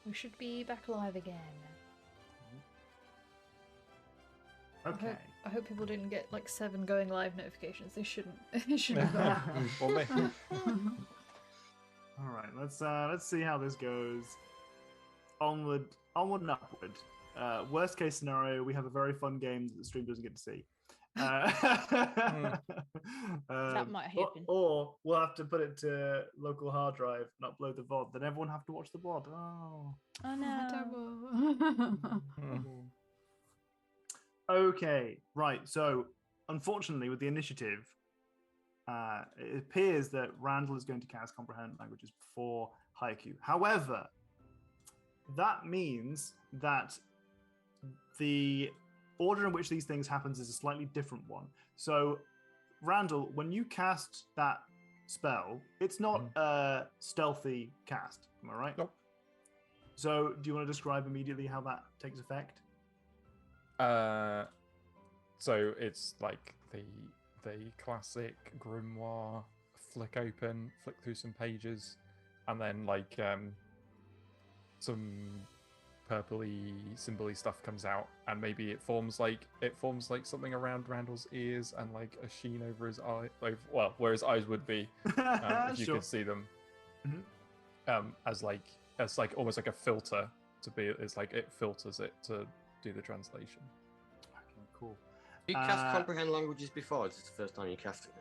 We should be back alive again. Okay. I hope people didn't get like 7 going live notifications. They shouldn't. It shouldn't have Or me. All right. Let's see how this goes. Onward and upward. Worst case scenario, we have a very fun game that the stream doesn't get to see. That might happen. Or we'll have to put it to local hard drive and upload the VOD. Then everyone have to watch the VOD. Oh no. Okay, right. So, unfortunately, with the initiative, it appears that Randall is going to cast Comprehend Languages before Haiku. However, that means that the order in which these things happens is a slightly different one. So, Randall, when you cast that spell, it's not a stealthy cast. Am I right? Nope. So, do you want to describe immediately how that takes effect? So it's like the classic grimoire flick through some pages, and then like some purpley symboly stuff comes out, and maybe it forms like something around Randall's ears and like a sheen over his eye, well, where his eyes would be, if you could see them, as like almost like a filter to be. It's like it filters it to do the translation. Okay, cool. You cast Comprehend Languages before? Is this the first time you cast it?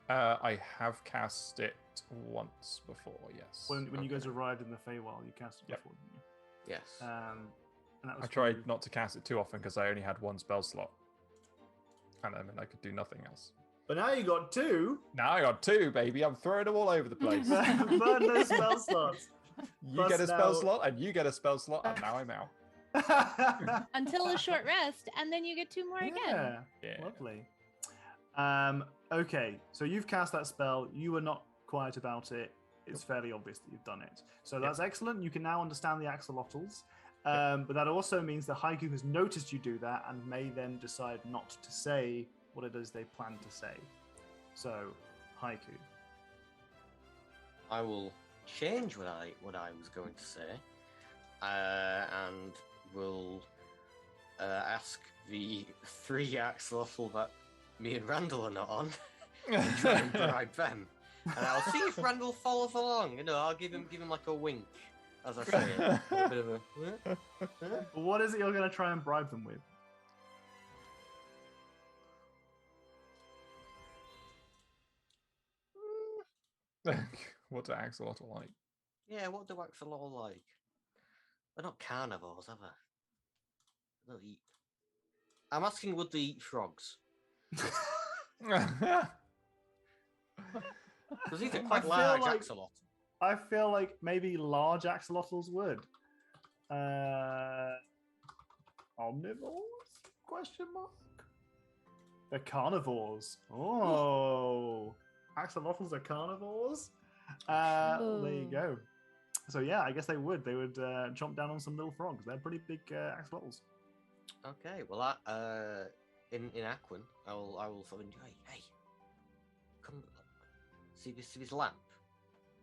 I have cast it once before, yes. When you guys arrived in the Feywild, you cast it Yep. before, didn't you? Yes. And that was I tried not to cast it too often because I only had one spell slot, and I mean I could do nothing else. But now you got 2. Now I got 2, baby. I'm throwing them all over the place. Burn those spell slots. You get a spell slot, and you get a spell slot, and now I'm out. Until a short rest, and then you get 2 more again. Yeah. Lovely. Okay, so you've cast that spell. You were not quiet about it. It's fairly obvious that you've done it. So that's excellent. You can now understand the axolotls. But that also means that Haiku has noticed you do that and may then decide not to say what it is they plan to say. So, Haiku. I will change what I was going to say, and will ask the 3 axolotl that me and Randall are not on to try and bribe them. And I'll see if Randall follows along. You know, I'll give him like a wink as I say it. A bit of a. What is it you're going to try and bribe them with? What do axolotl like? Yeah, what do axolotl like? They're not carnivores, are they? They don't eat. I'm asking, would they eat frogs? Because these are quite large axolotls. I feel like maybe large axolotls would. Omnivores? Question mark. They're carnivores. Oh, axolotls are carnivores. There you go. So yeah, I guess they would. They would chomp down on some little frogs. They're pretty big axolotls. Okay, well, in Aquin, I will sort of hey, come see this lamp.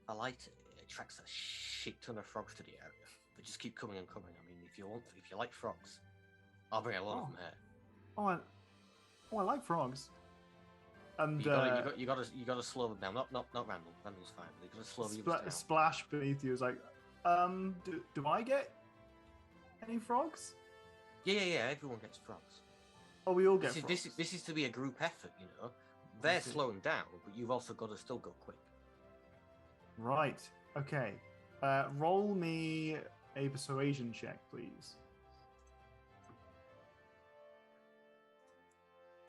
I light it. It attracts a shit ton of frogs to the area. But just keep coming and coming. I mean, if you like frogs, I'll bring a lot of them here. I like frogs. And you gotta slow them down. Not Randall. Randall's fine. You gotta slow the others down. Splash beneath you is like, do I get any frogs? Yeah. Everyone gets frogs. Oh, we all get frogs. This is to be a group effort, you know. They're slowing down, but you've also got to still go quick. Right. Okay. Roll me a persuasion check, please.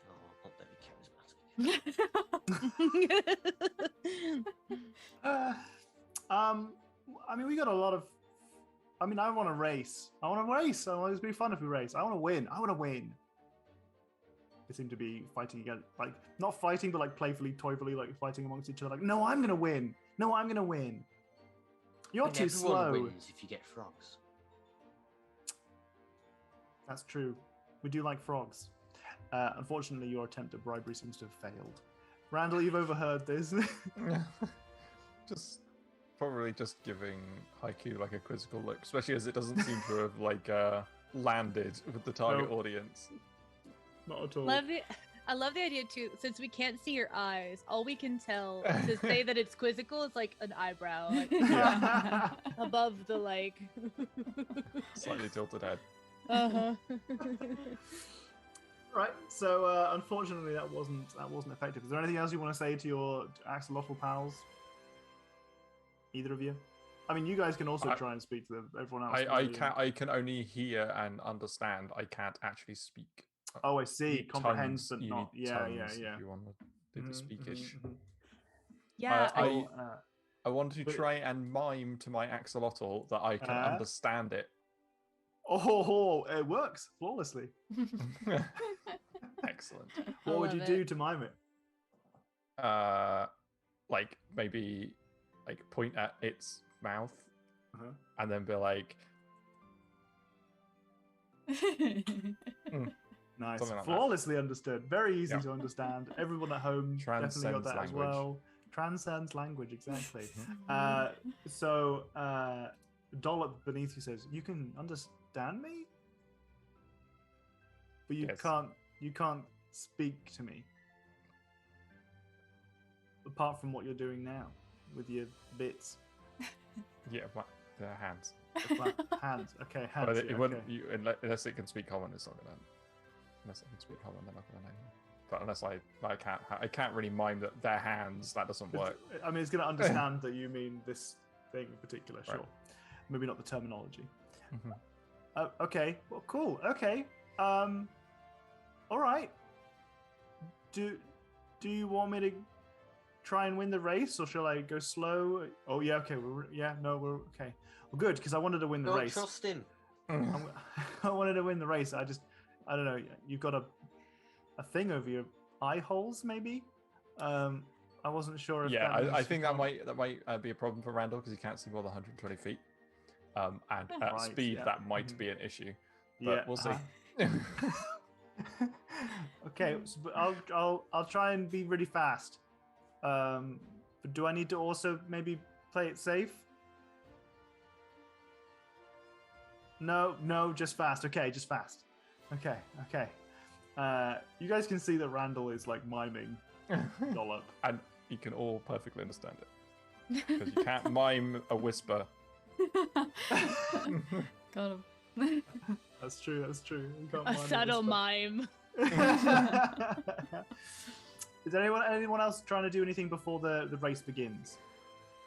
Oh, not very charismatic. I mean, we got a lot of. I mean, I want to race. I want to be fun if we race. I want to win. They seem to be fighting again, like not fighting, but like playfully, toyfully, like fighting amongst each other. Like, no, I'm gonna win. You're too slow. Everyone wins if you get frogs. That's true. We do like frogs. Unfortunately, your attempt at bribery seems to have failed. Randall, you've overheard this. probably just giving Haiku like a quizzical look, especially as it doesn't seem to have like landed with the target audience. Not at all. I love the idea too. Since we can't see your eyes, all we can tell to say that it's quizzical is like an eyebrow, like, above the like Slightly tilted head. Right. So unfortunately, that wasn't effective. Is there anything else you want to say to your axolotl pals? Either of you? I mean, you guys can also try and speak to everyone else. I can only hear and understand. I can't actually speak. Oh, I see. Comprehends, but you not. need Yeah. If you want to do the speakish. Yeah. I want to try and mime to my axolotl that I can understand it. Oh, it works flawlessly. Excellent. What would you do to mime it? Like maybe like point at its mouth and then be like, nice, like flawlessly understood. Very easy to understand. Everyone at home definitely got that language. As well. Transcends language, exactly. So Dollop beneath you says, "You can understand me, but you can't speak to me. Apart from what you're doing now with your bits." Yeah, their hands. Hands. Okay, hands. But it yeah, wouldn't, okay. unless it can speak common, it's not gonna. Unless it can speak common, they're not gonna know. But unless I can't really mime that their hands. That doesn't work. I mean, it's gonna understand that you mean this thing in particular. Sure. Right. Maybe not the terminology. Okay. Well, cool. Okay. All right. Do you want me to try and win the race, or shall I go slow? Oh yeah. Okay. We're okay. Well, good, because I wanted to win the race. Don't trust him. I wanted to win the race. I don't know. You've got a thing over your eye holes, maybe. I wasn't sure if. Yeah, I think that might be a problem for Randall because he can't see more than 120 feet. And at speed, that might be an issue. But we'll see. Okay, so, but I'll try and be really fast. But do I need to also maybe play it safe? No, just fast. Okay, just fast. Okay. You guys can see that Randall is like miming Dollop. And you can all perfectly understand it. Because you can't mime a whisper. Got him. That's true. You can't A mime subtle whisper. mime. Is anyone else trying to do anything before the race begins?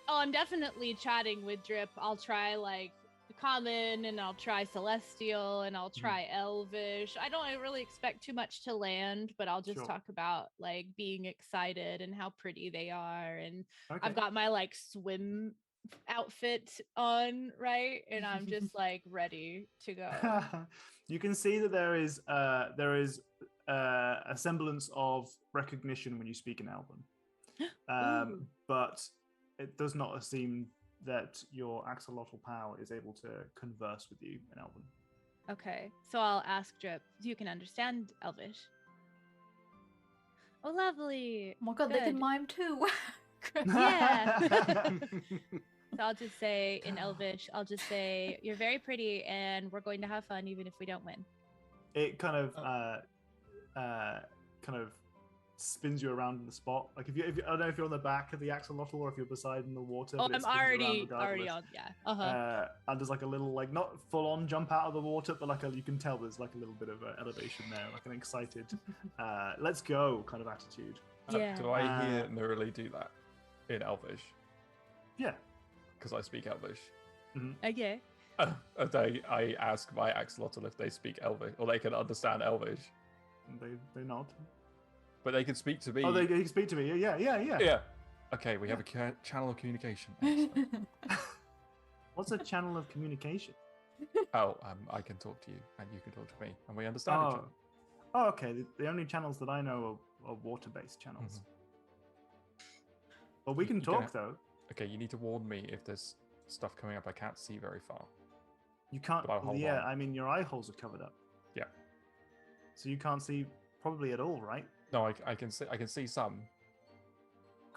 Oh, I'm definitely chatting with Drip. I'll try like Common, and I'll try Celestial, and I'll try Elvish. I don't really expect too much to land, but I'll just talk about like being excited and how pretty they are. And I've got my like swim outfit on, right? And I'm just like ready to go. You can see that there is a semblance of recognition when you speak in Elven, but it does not seem that your axolotl pal is able to converse with you in Elven. Okay, so I'll ask Drip, you can understand Elvish? Oh, lovely. Oh my god, they can mime too. Yeah. So I'll just say in Elvish, you're very pretty and we're going to have fun even if we don't win. It kind of spins you around in the spot. Like if you I don't know if you're on the back of the axolotl or if you're beside in the water. Oh, but I'm already on. Yeah. And there's like a little, like not full on jump out of the water, but like you can tell there's like a little bit of elevation there, like an excited, let's go kind of attitude. Yeah. Do I hear Nurali do that in Elvish? Yeah. Because I speak Elvish. Okay. I ask my axolotl if they speak Elvish or they can understand Elvish. They nod. But they can speak to me. Oh, they can speak to me. Yeah. Yeah. Okay, we have a channel of communication. What's a channel of communication? I can talk to you and you can talk to me and we understand each other. Oh, okay. The only channels that I know are water-based channels. Well, we can talk though. Okay, you need to warn me if there's stuff coming up. I can't see very far. You can't. Yeah, I mean your eye holes are covered up. Yeah. So you can't see probably at all, right? No, I can see. I can see some.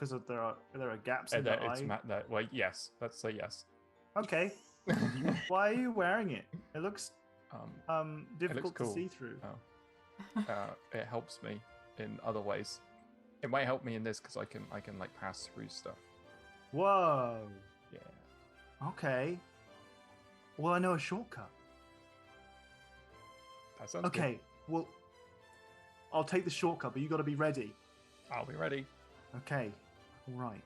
Because there are gaps in the eye. Well, yes, let's say yes. Okay. Why are you wearing it? It looks difficult cool. to see through. It helps me in other ways. It might help me in this because I can like pass through stuff. Whoa. Yeah. Okay. Well, I know a shortcut. That sounds okay. Good. Well, I'll take the shortcut, but you got to be ready. I'll be ready. Okay. All right.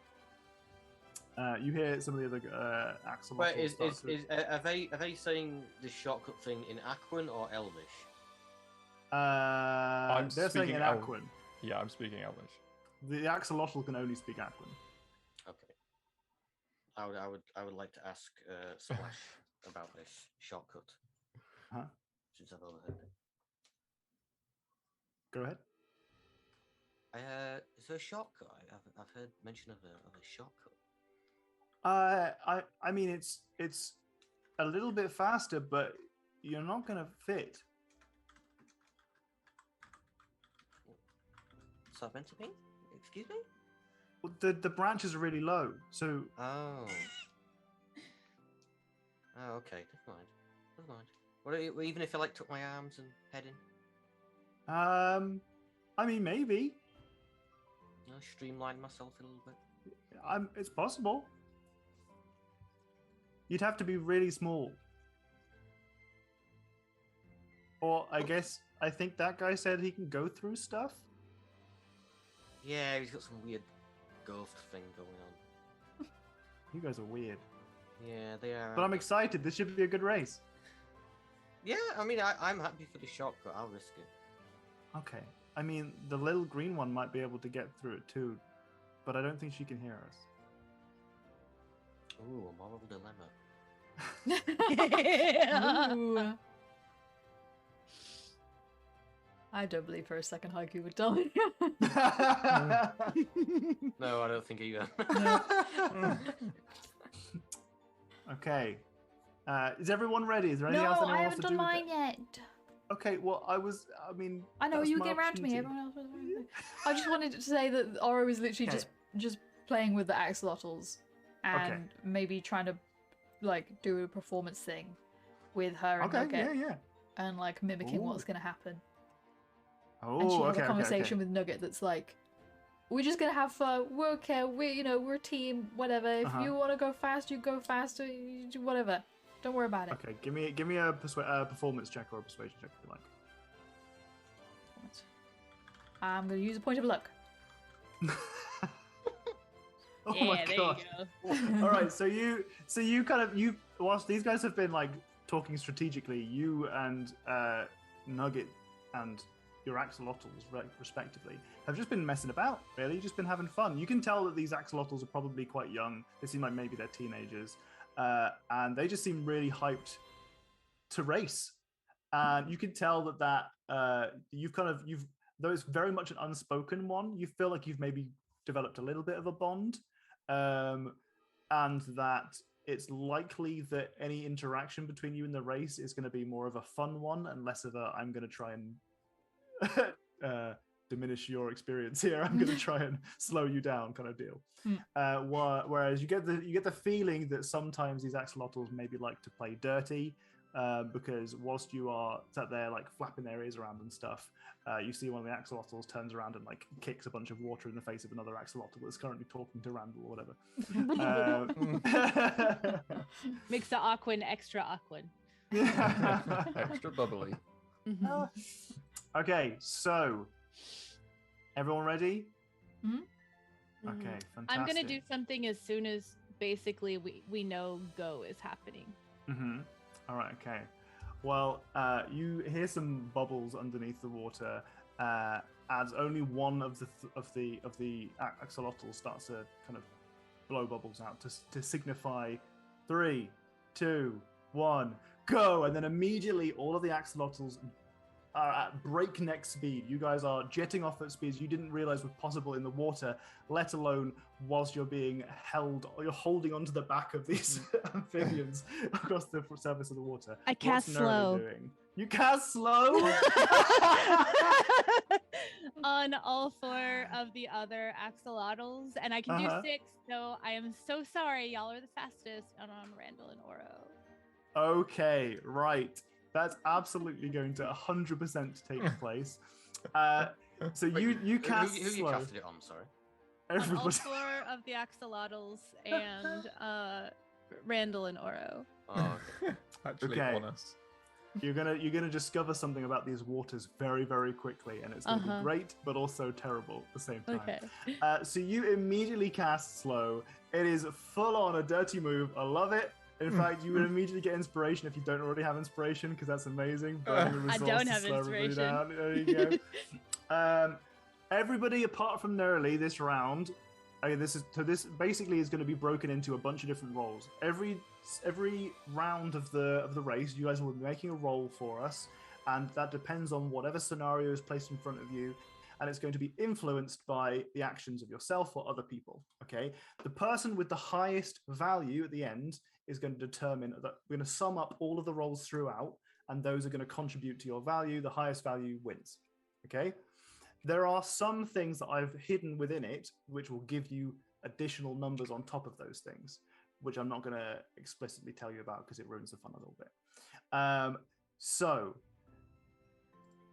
You hear some of the other axolotls. Wait, are they saying the shortcut thing in Aquan or Elvish? They're saying in Aquan. Yeah, I'm speaking Elvish. The axolotl can only speak Aquan. Okay. I would like to ask Splash about this shortcut. Huh? Since I've overheard it. Go ahead. Is there a shortcut? I've heard mention of a shortcut. I mean it's a little bit faster, but you're not gonna fit. What's that meant to be? Excuse me? Well, the branches are really low, so. Oh. Oh, okay. Never mind. What even if I like took my arms and head in? I mean maybe. Streamline myself a little bit. It's possible. You'd have to be really small. Or I think that guy said he can go through stuff. Yeah, he's got some weird ghost thing going on. You guys are weird. Yeah, they are. But I'm excited. This should be a good race. Yeah, I mean, I'm happy for the shortcut. I'll risk it. Okay. I mean, the little green one might be able to get through it too, but I don't think she can hear us. Ooh, a moral dilemma. Ooh. I don't believe for a second Haiku would tell me. No, I don't think either. Okay. Is everyone ready? Is there anything else anyone wants to do? No, I haven't done mine yet. Okay, well, I know you were getting around to me. Everyone else was. I just wanted to say that Oro is literally just playing with the axolotls and maybe trying to like do a performance thing with her and Nugget. And like mimicking what's gonna happen. And she had a conversation with Nugget that's like, we're just gonna have fun. We're okay. We're a team. Whatever. If you want to go fast, you go faster. You do whatever. Don't worry about it. Okay, give me a performance check or a persuasion check if you like. I'm gonna use a point of luck. My god! All right, so you kind of whilst these guys have been like talking strategically, you and Nugget and your axolotls respectively have just been messing about. Really, just been having fun. You can tell that these axolotls are probably quite young. They seem like maybe they're teenagers. And they just seem really hyped to race. And you can tell that though it's very much an unspoken one, you feel like you've maybe developed a little bit of a bond. And that it's likely that any interaction between you in the race is going to be more of a fun one and less of a, I'm going to try and diminish your experience here. I'm going to try and slow you down kind of deal. Whereas you get the feeling that sometimes these axolotls maybe like to play dirty, because whilst you are sat there like flapping their ears around and stuff, you see one of the axolotls turns around and like kicks a bunch of water in the face of another axolotl that's currently talking to Randall or whatever. Makes the Aquan extra Aquan. Extra bubbly. Okay, so everyone ready? Mm-hmm. Okay, fantastic. I'm gonna do something as soon as basically we know go is happening. All right. Okay. Well, you hear some bubbles underneath the water as only one of the axolotls starts to kind of blow bubbles out to signify 3, 2, 1, go, and then immediately all of the axolotls are at breakneck speed. You guys are jetting off at speeds you didn't realize were possible in the water, let alone whilst you're being held, or you're holding onto the back of these amphibians across the surface of the water. I cast slow. Doing? You cast slow? on all 4 of the other axolotls, and I can do 6. So I am so sorry, y'all are the fastest. And on Randall and Oro. Okay, right. That's absolutely going to 100% take place. So you cast who you slow. casted it on? Sorry. Everybody. On all 4 of the axolotls and Randall and Oro. Oh, okay. Actually, Okay. on us. You're gonna discover something about these waters very, very quickly, and it's gonna be great, but also terrible at the same time. Okay. So you immediately cast slow. It is full on a dirty move. I love it. In fact, you would immediately get inspiration if you don't already have inspiration, because that's amazing. Burning a resource I don't to have slow everybody inspiration. down. There you go. Everybody apart from Nerily this round. Okay, this basically is going to be broken into a bunch of different roles. Every round of the race, you guys will be making a roll for us, and that depends on whatever scenario is placed in front of you, and it's going to be influenced by the actions of yourself or other people. Okay, the person with the highest value at the end is going to determine that we're going to sum up all of the rolls throughout, and those are going to contribute to your value. The highest value wins. Okay. There are some things that I've hidden within it, which will give you additional numbers on top of those things, which I'm not going to explicitly tell you about because it ruins the fun a little bit. So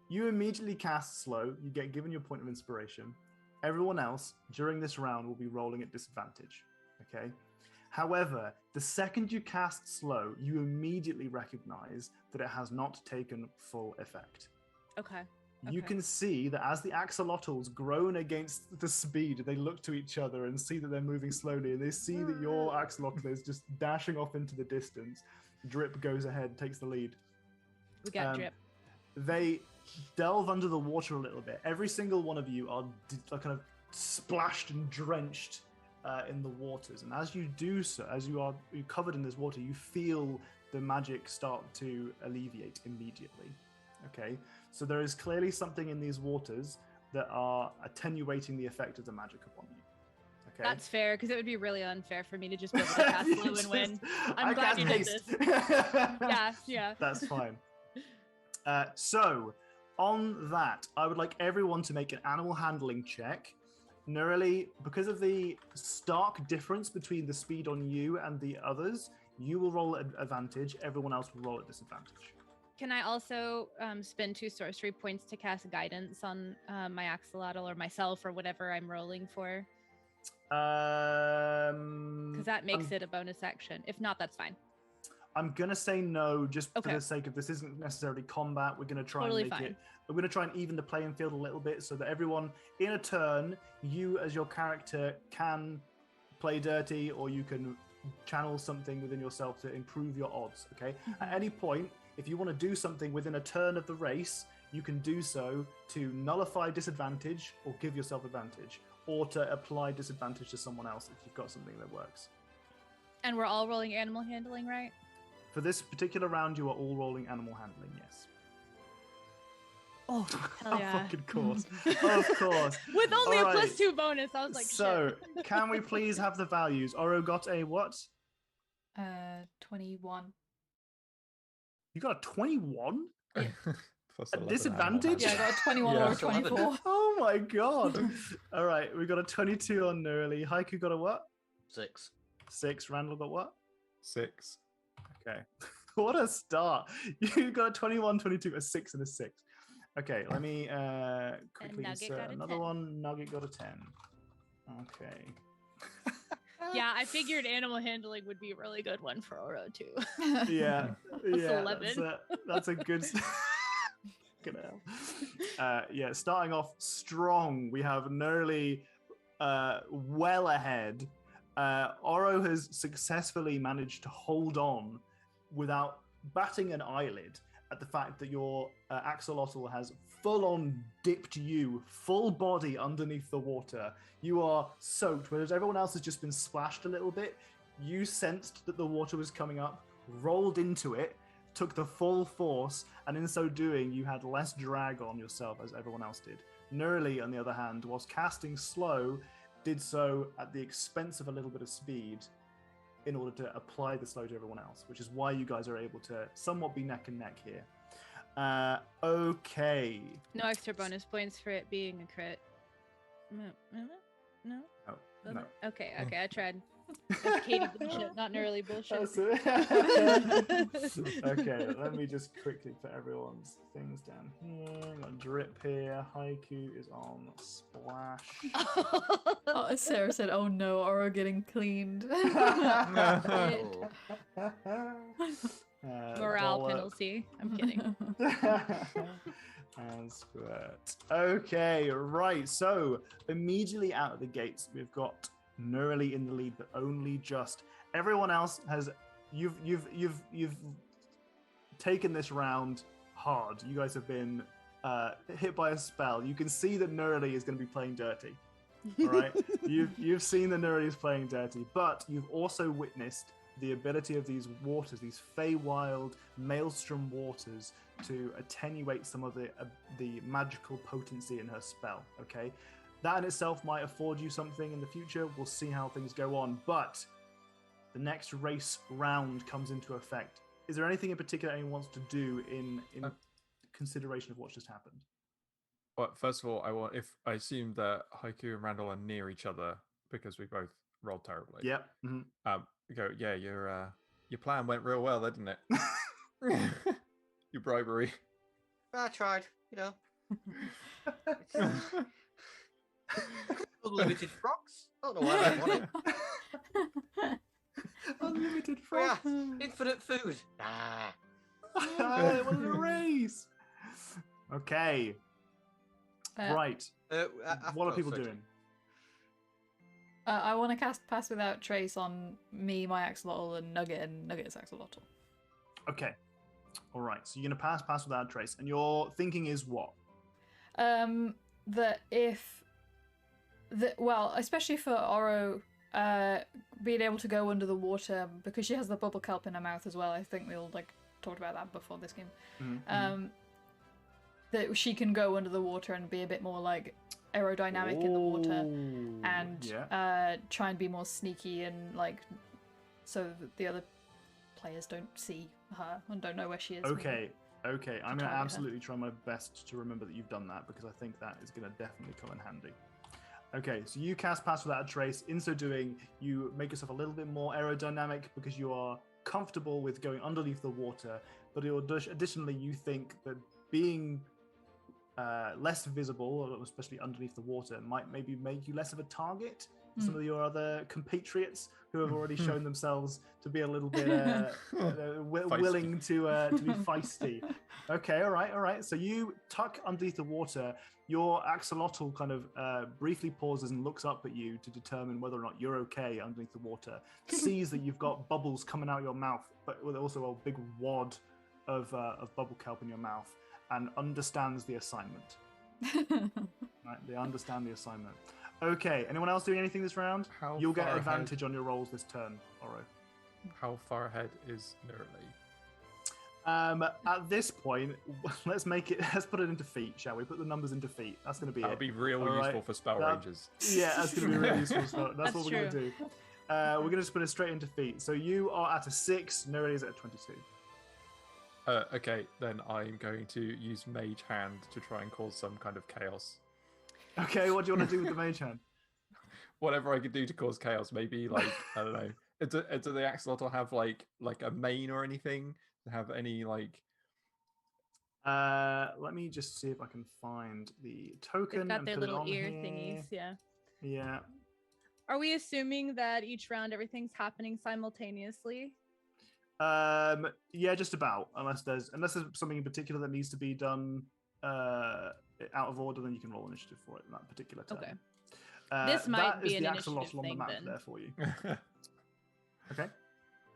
you immediately cast slow. You get given your point of inspiration. Everyone else during this round will be rolling at disadvantage. Okay. However, the second you cast slow, you immediately recognize that it has not taken full effect. Okay. You can see that as the axolotls groan against the speed, they look to each other and see that they're moving slowly, and they see that your axolotl is just dashing off into the distance. Drip goes ahead, takes the lead. We got Drip. They delve under the water a little bit. Every single one of you are kind of splashed and drenched in the waters, and as you do so, as you're covered in this water, you feel the magic start to alleviate immediately. Okay, so there is clearly something in these waters that are attenuating the effect of the magic upon you. Okay, that's fair, because it would be really unfair for me to just be able to cast slow and win. I'm glad you did this. Yeah. That's fine. So on that, I would like everyone to make an animal handling check. Nerily, because of the stark difference between the speed on you and the others, you will roll at advantage. Everyone else will roll at disadvantage. Can I also spend 2 sorcery points to cast guidance on my axolotl or myself or whatever I'm rolling for? Because that makes it a bonus action. If not, that's fine. I'm gonna say no, just for the sake of this isn't necessarily combat. We're gonna try and make it. We're gonna try and even the playing field a little bit so that everyone in a turn, you as your character can play dirty, or you can channel something within yourself to improve your odds. Okay. At any point, if you want to do something within a turn of the race, you can do so to nullify disadvantage or give yourself advantage, or to apply disadvantage to someone else if you've got something that works. And we're all rolling animal handling, right? For this particular round, you are all rolling animal handling, yes. Oh, hell yeah. Fucking course. Of course. With only a +2 bonus, I was like, so, can we please have the values? Oro got a what? 21. You got a 21? Yeah. A disadvantage? Yeah, I got a 21 or a 24. Oh my god. All right, we got a 22 on Nerly. Haiku got a what? 6. 6. Randall got what? 6. Okay. What a start. You got a 21, 22, a 6, and a 6. Okay, let me quickly insert another one. Nugget got a 10. Okay. Yeah, I figured animal handling would be a really good one for Oro too. Yeah, yeah, 11. That's a good. Yeah, starting off strong, we have Nerly well ahead. Oro has successfully managed to hold on without batting an eyelid at the fact that your axolotl has full-on dipped you, full body underneath the water. You are soaked, whereas everyone else has just been splashed a little bit. You sensed that the water was coming up, rolled into it, took the full force, and in so doing, you had less drag on yourself as everyone else did. Nerly, on the other hand, whilst casting slow, did so at the expense of a little bit of speed in order to apply the slow to everyone else, which is why you guys are able to somewhat be neck and neck here. Okay. No extra bonus points for it being a crit. No. Oh, no. Okay, I tried. That's Katie bullshit, not Neurally bullshit. Okay, let me just quickly put everyone's things down here. Got Drip here. Haiku is on Splash. Oh, Sarah said, "Oh no, Oro getting cleaned." Morale penalty. I'm kidding. And Squirt. Okay, right. So immediately out of the gates, we've got Neurally in the lead, but only just. Everyone else has. You've taken this round hard. You guys have been hit by a spell. You can see that Neurally is going to be playing dirty. All right. You've seen that Neurally is playing dirty, but you've also witnessed the ability of these waters, these Feywild maelstrom waters, to attenuate some of the magical potency in her spell. Okay, that in itself might afford you something in the future. We'll see how things go on, but the next race round comes into effect. Is there anything in particular anyone wants to do in consideration of what's just happened? Well, first of all, I assume that Haiku and Randall are near each other because we both rolled terribly. Yep. Mm-hmm. Yeah, your plan went real well, didn't it? Your bribery. I tried, Unlimited frogs. I don't know why I want it. Unlimited frogs. Yeah, infinite food. Ah. It was a race. Okay. Right. What are people doing? I want to cast Pass Without Trace on me, my Axolotl, and Nugget's Axolotl. Okay. All right. So you're going to pass without trace. And your thinking is what? That especially for Oro, being able to go under the water, because she has the bubble kelp in her mouth as well. I think we all talked about that before this game. Mm-hmm. That she can go under the water and be a bit more aerodynamic in the water, and try and be more sneaky and so that the other players don't see her and don't know where she is. Okay. I'm going to absolutely try my best to remember that you've done that, because I think that is going to definitely come in handy. Okay, so you cast Pass Without a Trace. In so doing, you make yourself a little bit more aerodynamic because you are comfortable with going underneath the water, but additionally you think that being less visible, especially underneath the water, might maybe make you less of a target to some of your other compatriots who have already shown themselves to be a little bit willing to be feisty. Okay, all right. So you tuck underneath the water. Your Axolotl kind of briefly pauses and looks up at you to determine whether or not you're okay underneath the water. Sees that you've got bubbles coming out of your mouth, but with also a big wad of bubble kelp in your mouth, and understands the assignment. Right, they understand the assignment. Okay, anyone else doing anything this round? You'll get advantage on your rolls this turn, Oro. How far ahead is Neurally? At this point, let's put it into feet, shall we? Put the numbers into feet. That's going to be That'll be real useful for spell ranges. Yeah, that's going to be really useful. That's what we're going to do. We're going to just put it straight into feet. So you are at a 6, Neurally is at a 22. Okay, then I'm going to use Mage Hand to try and cause some kind of chaos. Okay, what do you want to do with the Mage Hand? Whatever I could do to cause chaos. Maybe I don't know. Do the Axolotl have like a mane or anything? Have any Let me just see if I can find the token. They've got their little ear here. thingies, yeah. Yeah. Are we assuming that each round everything's happening simultaneously? Yeah, just about. Unless there's something in particular that needs to be done out of order, then you can roll initiative for it in that particular turn. Okay. This might be an initiative Axolotl on the thing map then. there for you. Okay.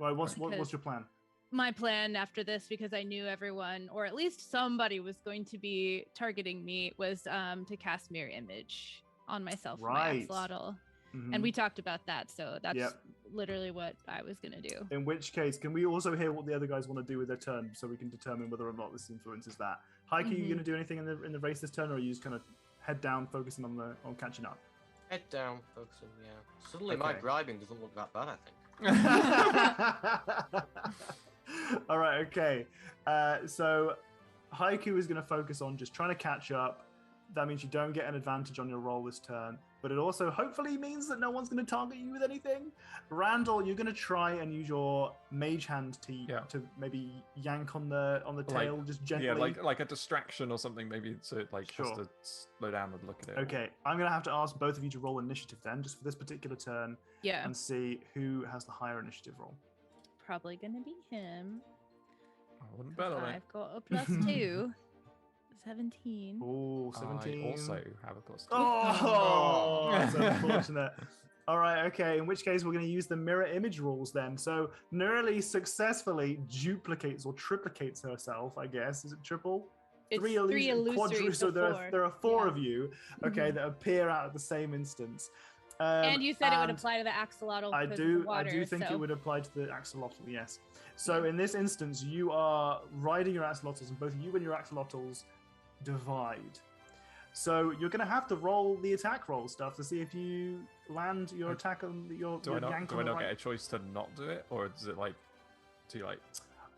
Well, what's your plan? My plan after this, because I knew everyone, or at least somebody, was going to be targeting me, was to cast Mirror Image on myself for my Axolotl. Mm-hmm. And we talked about that, so that's literally what I was going to do. In which case, can we also hear what the other guys want to do with their turn, so we can determine whether or not this influences that? Heike, are you going to do anything in the race this turn, or are you just kind of head down, focusing on catching up? Head down, focusing. Yeah. Suddenly, my bribing doesn't look that bad, I think. All right. Okay. So Haiku is going to focus on just trying to catch up. That means you don't get an advantage on your roll this turn, but it also hopefully means that no one's going to target you with anything. Randall, you're going to try and use your mage hand to maybe yank on the tail, just gently. Yeah, like a distraction or something, maybe so it has to slow down and look at it. Okay, I'm going to have to ask both of you to roll initiative then, just for this particular turn, and see who has the higher initiative roll. Probably going to be him. I wouldn't bet on it. I've got a +2. 17. Oh, 17. I also have a +2. Oh, that's unfortunate. All right, okay. In which case, we're going to use the mirror image rules then. So Nerly successfully duplicates or triplicates herself, I guess. Is it triple? It's three illusory. So there are four of you, okay, that appear out at the same instance. And you said it would apply to the axolotl. I do think it would apply to the axolotl, yes. So in this instance, you are riding your axolotls, and both you and your axolotls divide. So you're going to have to roll the attack roll stuff to see if you land your attack on your Do I not right. get a choice to not do it, or is it too late?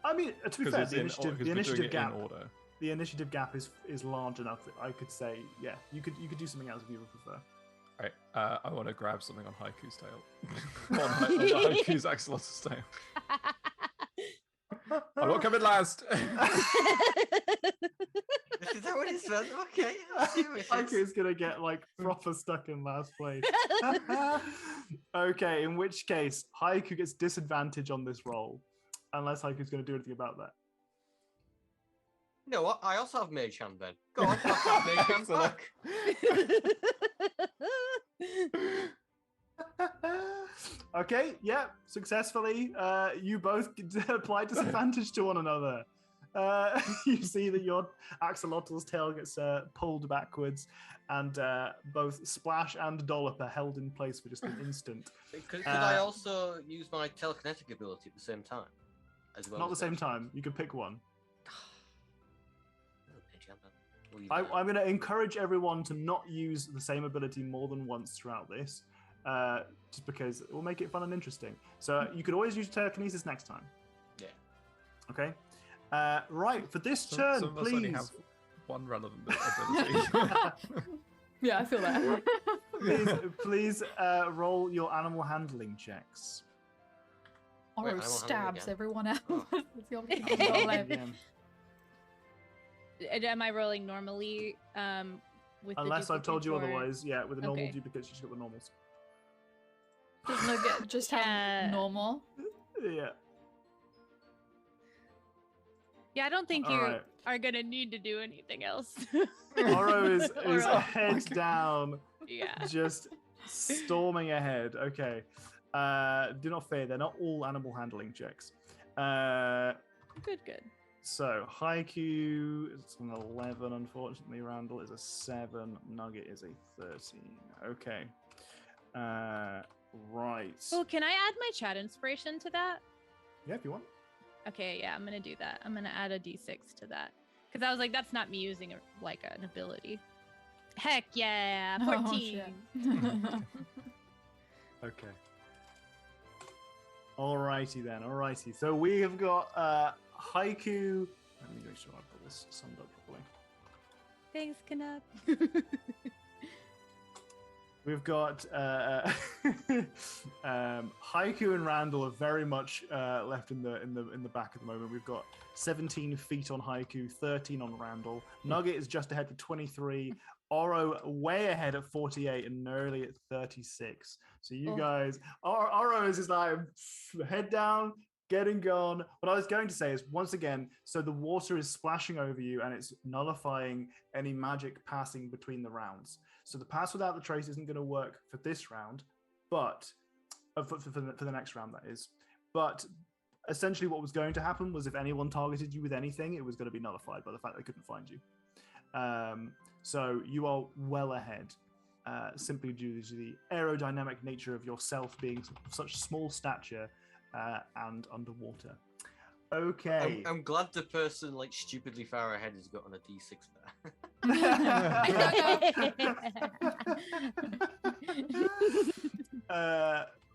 I mean, to be fair, the initiative gap. In order. The initiative gap is large enough that I could say, yeah, you could do something else if you would prefer. Right, I want to grab something on Haiku's tail. on Haiku's axolotl's tail. I'm not coming last. Is that what it says? Okay. Haiku's gonna get proper stuck in last place. Okay, in which case Haiku gets disadvantage on this roll, unless Haiku's gonna do anything about that. You know what? I also have mage hand then. Go on, I'll have mage hand back. Okay, yeah, successfully. You both apply disadvantage to one another. You see that your axolotl's tail gets pulled backwards, and both Splash and Dollop are held in place for just an instant. Could I also use my telekinetic ability at the same time? As well? Not at the same time. You can pick one. I'm going to encourage everyone to not use the same ability more than once throughout this, just because it will make it fun and interesting. So you could always use telekinesis next time. Yeah. Okay. Right, for this turn, some of us please. only have one relevant ability. Yeah, I feel that. please roll your animal handling checks. Oro stabs everyone else. That's the only thing. Am I rolling normally? With Unless I've told you or... otherwise, yeah. With the normal duplicates, you just got the normals. Doesn't it get just have normal? Yeah. Yeah, I don't think you are gonna need to do anything else. Oro is head down, yeah, just storming ahead. Okay. Do not fear, they're not all animal handling checks. Good. So, Haiku is an 11, unfortunately. Randall is a 7. Nugget is a 13. Okay. Right. Oh, can I add my chat inspiration to that? Yeah, if you want. Okay, yeah, I'm going to do that. I'm going to add a d6 to that. Because I was like, that's not me using an ability. Heck yeah, 14. Oh, Okay. Alrighty then, alrighty. So we have got Haiku. Let me make sure I've got this summed up properly. Thanks, Canup. We've got Haiku and Randall are very much left in the back at the moment. We've got 17 feet on Haiku, 13 on Randall. Nugget is just ahead with 23. Oro way ahead at 48 and Nerly at 36. So you guys, Oro is just like head down, getting gone. What I was going to say is, once again, so the water is splashing over you and it's nullifying any magic passing between the rounds. So the pass without the trace isn't going to work for this round, but for the next round, that is. But essentially what was going to happen was if anyone targeted you with anything, it was going to be nullified by the fact they couldn't find you. So you are well ahead, simply due to the aerodynamic nature of yourself being such small stature and underwater. Okay. I'm glad the person stupidly far ahead has got on a D6 there.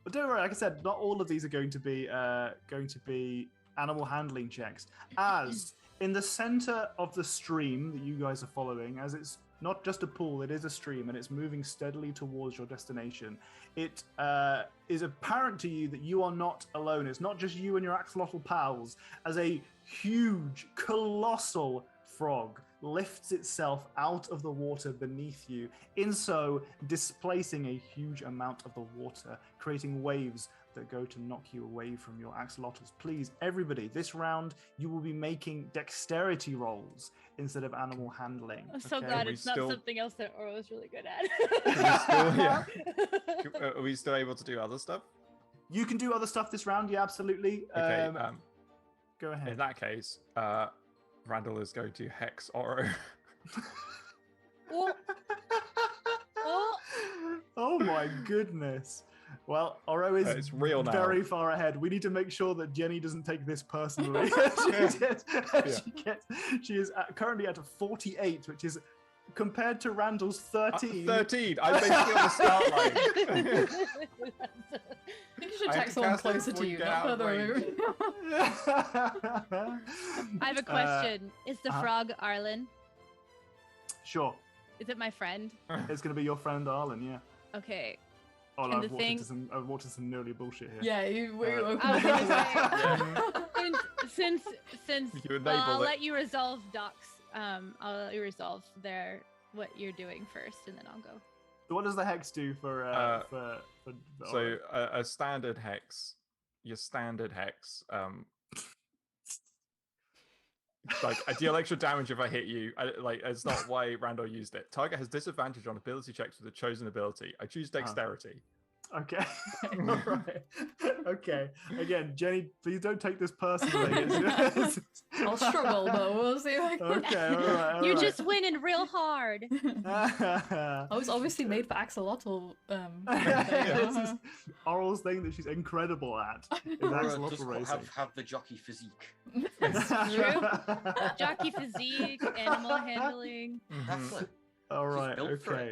But don't worry, like I said, not all of these are going to be animal handling checks. As in the center of the stream that you guys are following, as it's not just a pool, it is a stream, and it's moving steadily towards your destination. It is apparent to you that you are not alone. It's not just you and your axolotl pals, as a huge, colossal frog lifts itself out of the water beneath you, in so displacing a huge amount of the water, creating waves that go to knock you away from your axolotls. Please, everybody, this round you will be making dexterity rolls instead of animal handling. I'm so okay? glad it's not something else that Oro is really good at. Are we still able to do other stuff? You can do other stuff this round, yeah, absolutely. Okay, go ahead. In that case, Randall is going to hex Oro. Oh. Oh. Oh my goodness. Well, Oro is it's real now. very far ahead. We need to make sure that Jenny doesn't take this personally. She is currently at 48, which is compared to Randall's 13. 13. I'm basically on the start line. You should attack someone closer to you, not further away. I have a question. Is the frog Arlen? Sure. Is it my friend? It's going to be your friend Arlen, yeah. Okay. Oh, no, I've walked into some nerdy bullshit here. Yeah, since I'll let you resolve Doc's. I'll let you resolve what you're doing first, and then I'll go. What does the hex do for so a standard hex, your standard hex, like I deal extra damage if I hit you. It's not why Randall used it. Target has disadvantage on ability checks with a chosen ability. I choose dexterity. Okay. All right. Okay. Again, Jenny, please don't take this personally. I'll struggle, but we'll see. Okay. All right. You just win in real hard. I was obviously made for axolotl. This is Oral's thing that she's incredible at. Is axolotl racing. Have the jockey physique. That's true. Jockey physique, animal handling. Excellent. All right. Okay.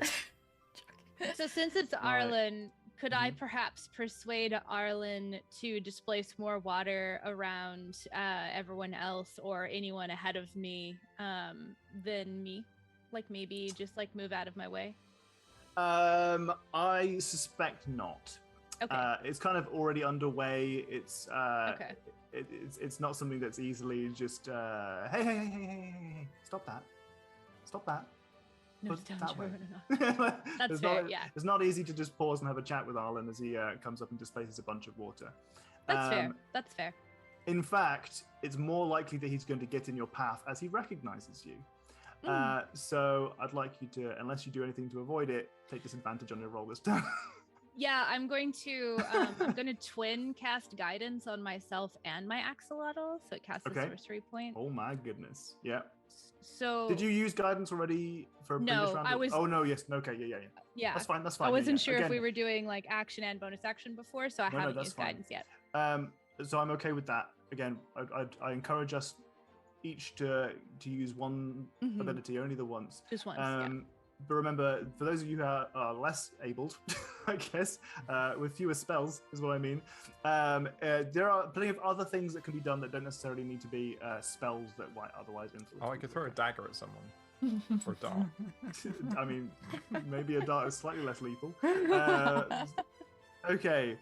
So since it's Arlen, could I perhaps persuade Arlen to displace more water around everyone else or anyone ahead of me than me? Like maybe just like move out of my way? I suspect not. Okay. It's kind of already underway. It's okay. It's not something that's easily just hey, stop that. No, that way. That's fair, yeah. It's not easy to just pause and have a chat with Arlen as he comes up and displaces a bunch of water. That's fair. In fact, it's more likely that he's going to get in your path as he recognizes you. So I'd like you to, unless you do anything to avoid it, take disadvantage on your roll this time. Yeah, I'm going to twin cast guidance on myself and my axolotl, so it casts a sorcery point. Oh my goodness. Yeah. So did you use guidance already for a previous round? I was. Oh no, yes, okay, yeah. Yeah, that's fine. I wasn't sure if we were doing like action and bonus action before, so I haven't used guidance yet. So I'm okay with that. Again, I encourage us each to use one ability, only the once. Just once. But remember, for those of you who are less abled, I guess, with fewer spells is what I mean, there are plenty of other things that can be done that don't necessarily need to be spells that might otherwise influence. Oh, I could throw a dagger at someone. Or a dart. I mean, maybe a dart is slightly less lethal. Okay.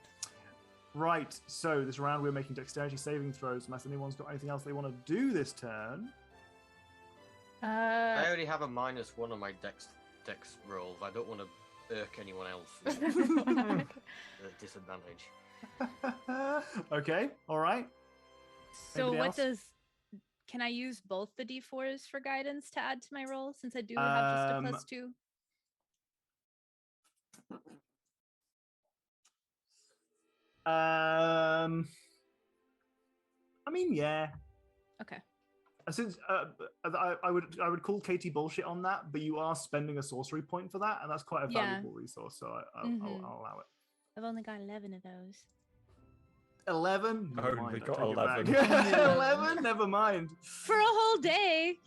Right, so this round we're making dexterity saving throws. Unless anyone's got anything else they want to do this turn. I already have a -1 on my dex rolls. I don't want to irk anyone else with disadvantage. Okay, all right. So can I use both the d4s for guidance to add to my roll since I do have just a +2? I mean, yeah. Okay. Since I would call Katie bullshit on that, but you are spending a sorcery point for that, and that's quite a valuable resource, so I'll allow it. I've only got 11 of those. 11? Never mind, we got 11. 11? Never mind. For a whole day.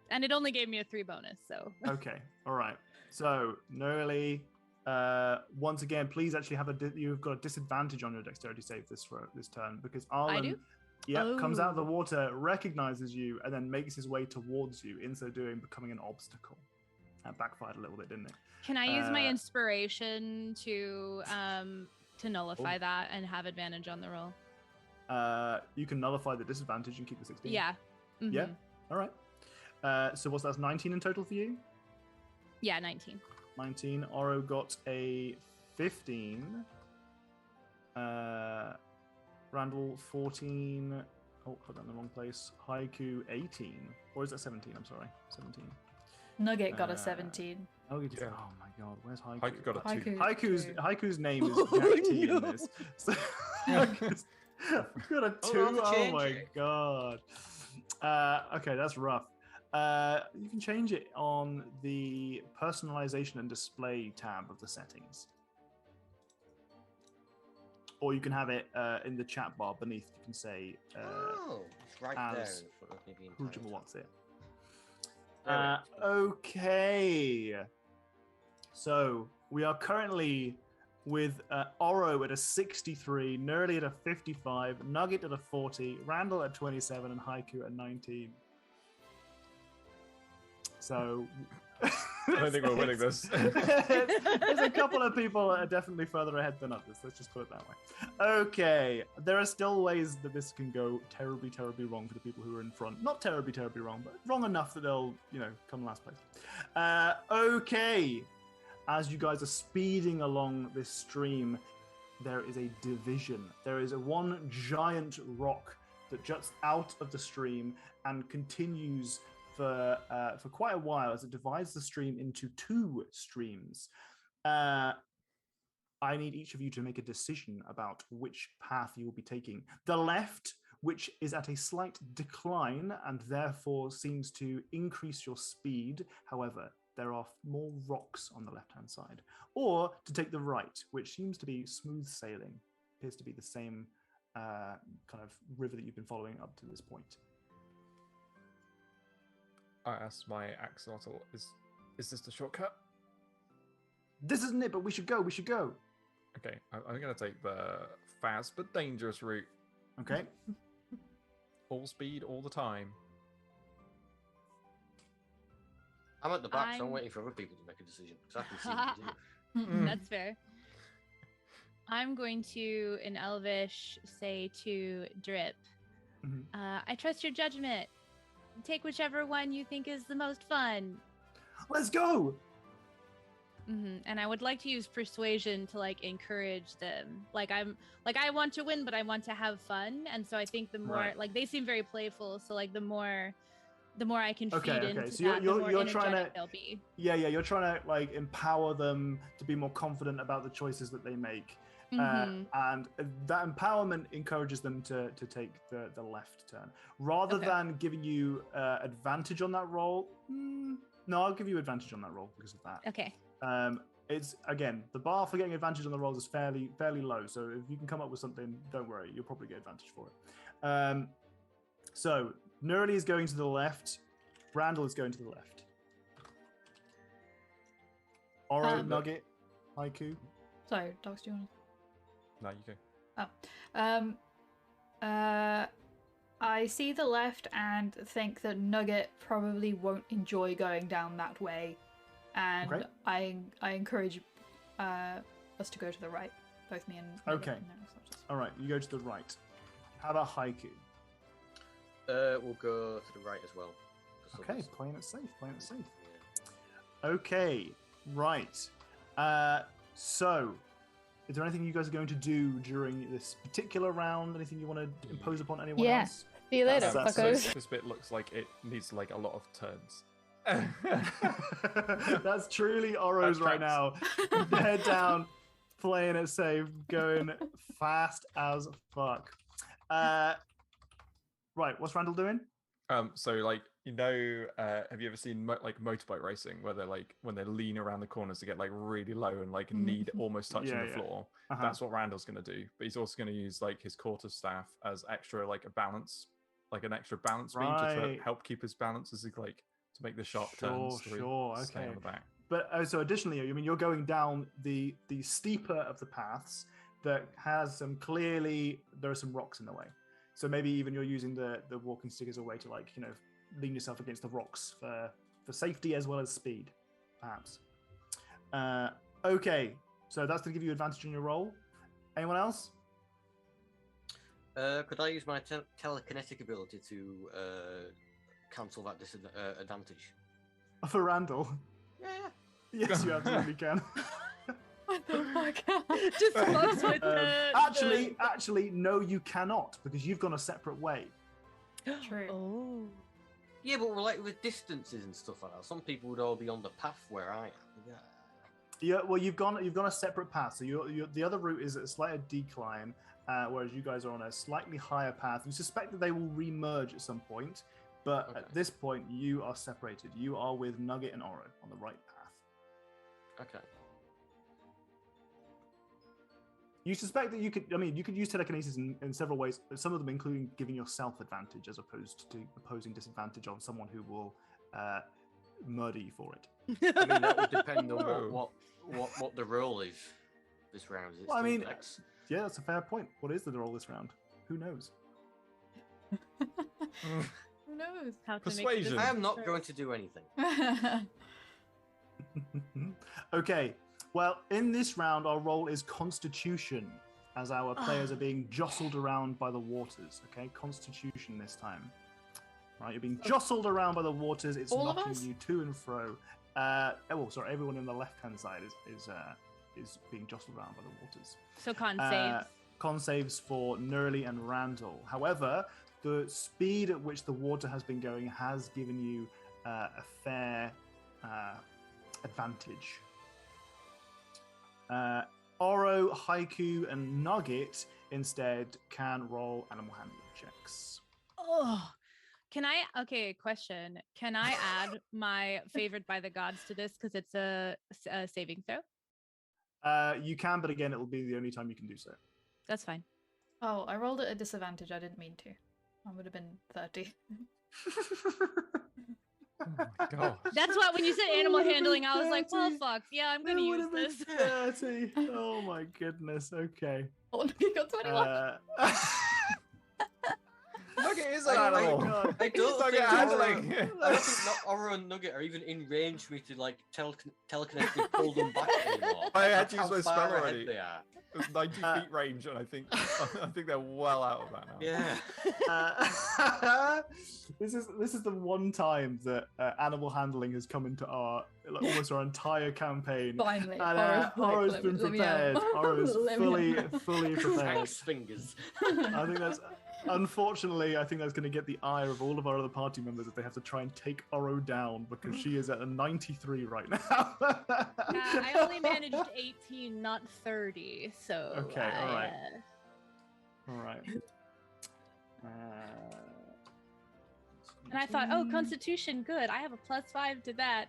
And it only gave me a 3 bonus, so. Okay, all right. So, Noelle, Once again, please actually you've got a disadvantage on your dexterity save this turn because Arlen, I do? comes out of the water, recognizes you, and then makes his way towards you. In so doing, becoming an obstacle. That backfired a little bit, didn't it? Can I use my inspiration to nullify that and have advantage on the roll? You can nullify the disadvantage and keep the 16. Yeah. Mm-hmm. Yeah. All right. So what's that? 19 in total for you? Yeah, 19. 19. Oro got a 15. Randall 14. Oh, put that in the wrong place. Haiku 18. Or is that 17? I'm sorry. 17. Nugget got a 17. Oh my god, where's Haiku? Haiku got a 2. Haiku's name is Jack T in this. So, Haiku's got a 2. Oh my god. Okay, that's rough. You can change it on the personalization and display tab of the settings. Or you can have it in the chat bar beneath. You can say it's right there. Whichever wants it. Okay. So we are currently with Oro at a 63, Nerly at a 55, Nugget at a 40, Randall at 27, and Haiku at 19. So I don't think we're winning this. There's a couple of people that are definitely further ahead than others. Let's just put it that way. Okay, there are still ways that this can go terribly, terribly wrong for the people who are in front. Not terribly, terribly wrong, but wrong enough that they'll, come last place. Okay, as you guys are speeding along this stream, there is a division. There is one giant rock that juts out of the stream and continues for quite a while as it divides the stream into 2 streams. I need each of you to make a decision about which path you will be taking. The left, which is at a slight decline and therefore seems to increase your speed. However, there are more rocks on the left-hand side. Or to take the right, which seems to be smooth sailing. Appears to be the same kind of river that you've been following up to this point. I asked my Axolotl, is this the shortcut? This isn't it, but we should go. Okay, I'm going to take the fast but dangerous route. Okay. All speed, all the time. I'm at the back, so I'm waiting for other people to make a decision, because I can see what you do. That's fair. I'm going to, in Elvish, say to Drip, I trust your judgment. Take whichever one you think is the most fun. Let's go! And I would like to use persuasion to encourage them. I want to win, but I want to have fun. And so I think the more they seem very playful. So the more I can feed into so that, the more you're trying to they'll be. Yeah, you're trying to empower them to be more confident about the choices that they make. And that empowerment encourages them to take the left turn. Rather than giving you advantage on that roll, no, I'll give you advantage on that roll because of that. Okay. It's again, the bar for getting advantage on the rolls is fairly low. So if you can come up with something, don't worry, you'll probably get advantage for it. So Nerly is going to the left, Randall is going to the left. Oro, Nugget, Haiku. Sorry, Docs, do you want to? No, you go. I see the left and think that Nugget probably won't enjoy going down that way, and I encourage us to go to the right, both me and Nugget. Okay. All right, you go to the right. How about Haiku? We'll go to the right as well. Okay, playing it safe. Yeah. Okay, right. So. Is there anything you guys are going to do during this particular round? Anything you want to impose upon anyone else? See you later, fuckers. This bit looks like it needs a lot of turns. That's truly Oro's right now. Head down, playing it safe, going fast as fuck. Right, what's Randall doing? So have you ever seen motorbike racing where they're when they lean around the corners to get really low and need almost touching the floor? That's what Randall's going to do, but he's also going to use his quarterstaff as extra a balance, an extra balance beam to help keep his balance as he to make the sharp turns. Sure, okay. Stay on the back. but so additionally, I mean, you're going down the steeper of the paths that has some there are some rocks in the way. So maybe even you're using the walking stick as a way to lean yourself against the rocks for safety as well as speed, perhaps. Okay, so that's to give you advantage in your roll. Anyone else? Could I use my telekinetic ability to cancel that disadvantage? For Randall? Yeah. Yes, you absolutely can. What the fuck? Just fucks with Actually, no, you cannot, because you've gone a separate way. True. Oh. Yeah, but we're like with distances and stuff like that. Some people would all be on the path where I am. Yeah, well, you've gone a separate path. So the other route is at a slight decline, whereas you guys are on a slightly higher path. You suspect that they will re-merge at some point, but at this point, you are separated. You are with Nugget and Oro on the right path. Okay. You suspect that you could use telekinesis in several ways, some of them including giving yourself advantage as opposed to imposing disadvantage on someone who will murder you for it. I mean, that would depend on what the role is this round. Is it Well, I mean, Dex? yeah, that's a fair point. What is the role this round? Who knows? Who knows? How to Persuasion. Make I am not going to do anything. Okay. Well, in this round, our role is Constitution, as our players are being jostled around by the waters. Okay, Constitution this time. Right, you're being jostled around by the waters. It's All of knocking us? you to and fro. Sorry, everyone in the left-hand side is being jostled around by the waters. So con saves. Con saves for Nurley and Randall. However, the speed at which the water has been going has given you a fair advantage. Oro, Haiku, and Nugget instead can roll animal handling checks. Oh, can I? Okay, question. Can I add my favored by the gods to this because it's a saving throw? You can, but again, it will be the only time you can do so. That's fine. Oh, I rolled at a disadvantage. I didn't mean to. I would have been 30. Oh my god. That's why when you said animal handling, I was like, well, fuck. Yeah, I'm going to use this. 30. Oh my goodness. Okay. Oh, you got 21. Nugget is an animal. I don't Nugget think handling. I don't think Oro and Nugget are even in range for me to like telekinetically pull them back anymore. I had That's to use how my far spell ahead already. They are. It's 90 feet range, and I think they're well out of that now. Yeah. This is the one time that animal handling has come into our almost our entire campaign. Finally. And Oro's been prepared. Oro's fully prepared. Thanks, fingers. I think that's unfortunately, I think that's going to get the ire of all of our other party members if they have to try and take Oro down because she is at a 93 right now. I only managed 18, not 30. So Okay, all right. All right. And I thought, oh, Constitution, good. I have a +5 to that.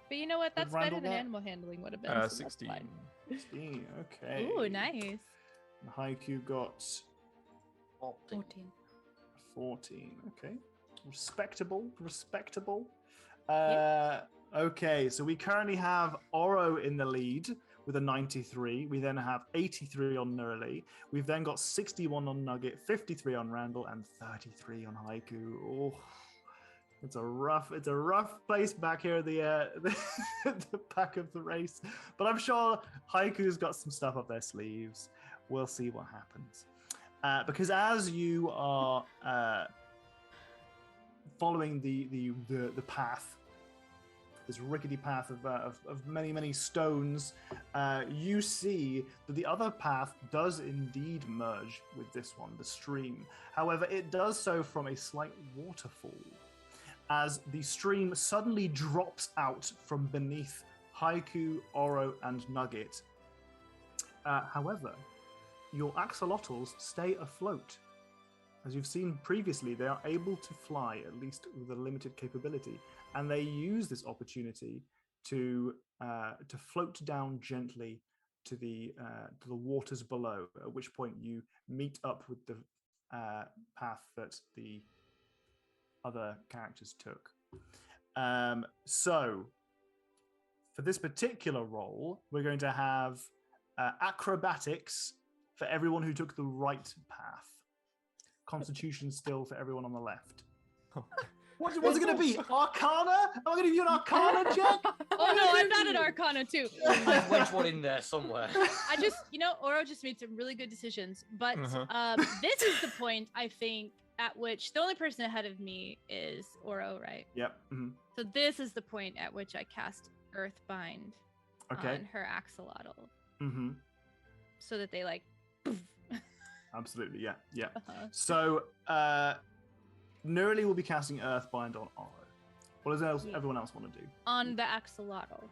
But you know what? That's better than animal handling would have been. So that's 16. fine. 16, okay. Ooh, nice. Haiku got 14. 14. Okay. Respectable. Yep. Okay, so we currently have Oro in the lead with a 93. We then have 83 on Nurley. We've then got 61 on Nugget, 53 on Randall, and 33 on Haiku. Oh, it's a rough place back here at the back of the race. But I'm sure Haiku's got some stuff up their sleeves. We'll see what happens. Because as you are following the path, this rickety path of many stones, you see that the other path does indeed merge with this one, the stream. However, it does so from a slight waterfall, as the stream suddenly drops out from beneath Haiku, Oro, and Nugget. However, your axolotls stay afloat. As you've seen previously, they are able to fly, at least with a limited capability, and they use this opportunity to float down gently to the waters below. At which point you meet up with the path that the other characters took. So for this particular roll, we're going to have acrobatics for everyone who took the right path. Constitution still for everyone on the left. What's it going to be? Arcana? Am I going to give you an Arcana check? Oh no, I'm not an Arcana too. I've wedged one in there somewhere. I just, Oro just made some really good decisions. But this is the point, I think, at which the only person ahead of me is Oro, right? Yep. Mm-hmm. So this is the point at which I cast Earthbind on her axolotl. Mm-hmm. So that they like... Absolutely, yeah. So, Nerly will be casting Earthbind on Oro. What does everyone else want to do? On the axolotl.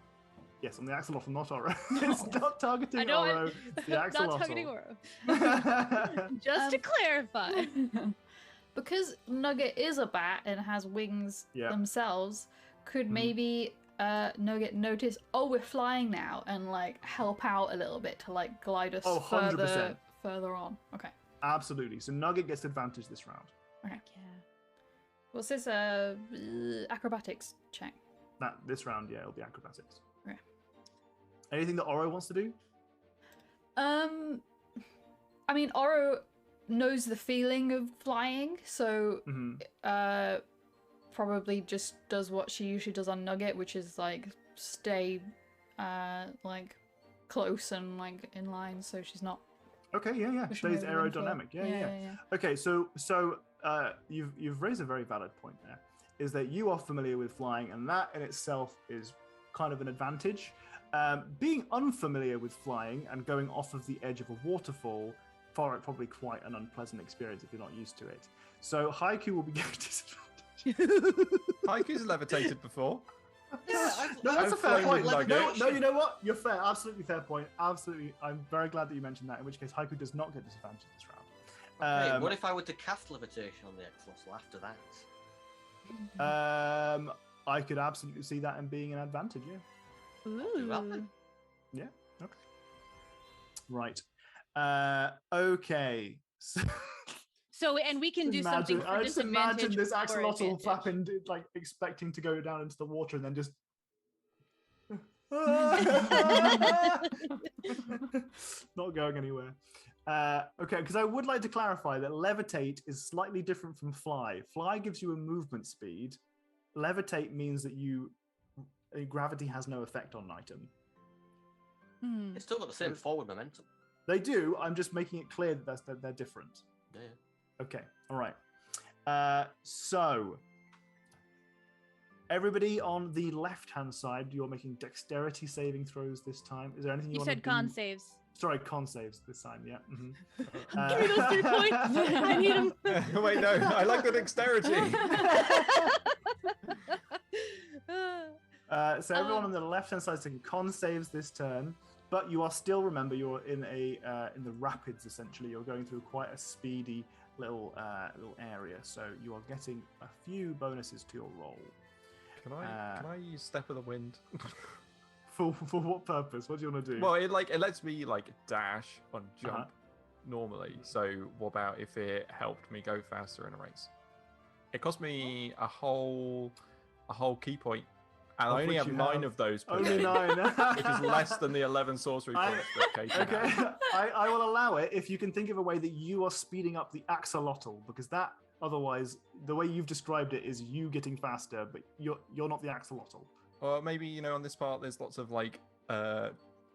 Yes, on the axolotl, not Oro. It's not targeting Oro. It's the axolotl. Not targeting Oro. Just to clarify. Because Nugget is a bat and has wings themselves, could maybe Nugget notice, we're flying now, and like help out a little bit to like glide us 100%. further on. Okay. Absolutely. So Nugget gets advantage this round. Okay. Yeah. What's this? Acrobatics check. This round, it'll be acrobatics. Okay. Anything that Oro wants to do? I mean, Oro knows the feeling of flying, so probably just does what she usually does on Nugget, which is like stay like close and like in line, so she's not. Okay, yeah. Stays aerodynamic. Yeah. Okay, so you've raised a very valid point there. Is that you are familiar with flying, and that in itself is kind of an advantage. Being unfamiliar with flying and going off of the edge of a waterfall, probably quite an unpleasant experience if you're not used to it. So Haiku will be getting disadvantage. Haiku's levitated before. No, that's a fair point. No, you know what? You're fair. Absolutely fair point. Absolutely. I'm very glad that you mentioned that, in which case Haiku does not get disadvantage this round. Okay, what if I were to cast levitation on the axolotl after that? I could absolutely see that in being an advantage, yeah. Ooh. Yeah, okay. Right. Okay. So, and we can do something for I just disadvantage. imagine this or axolotl advantage. flapping, like expecting to go down into the water and then just. Not going anywhere. Okay, because I would like to clarify that levitate is slightly different from fly. Fly gives you a movement speed. Levitate means that gravity has no effect on an item. It's still got the same forward momentum. They do. I'm just making it clear that they're different. Yeah. Okay. All right. So everybody on the left-hand side, you're making dexterity saving throws this time. Is there anything you want to do? You said con saves. Sorry, con saves this time. Yeah. Give me those 3 points. I need them. Wait, no. I like the dexterity. So everyone on the left-hand side is taking con saves this turn, but you are still, remember, you're in the rapids essentially. You're going through quite a speedy little area, so you are getting a few bonuses to your roll. Can I use Step of the Wind? For what purpose? What do you want to do? Well, it lets me like dash on jump normally. So what about if it helped me go faster in a race? It cost me a whole key point. And I only have 9 of those. Only 9. Which is less than the 11 sorcery points that Katie Okay, had. I will allow it if you can think of a way that you are speeding up the axolotl, because that otherwise, the way you've described it is you getting faster, but you're not the axolotl. Or maybe, on this part, there's lots of like,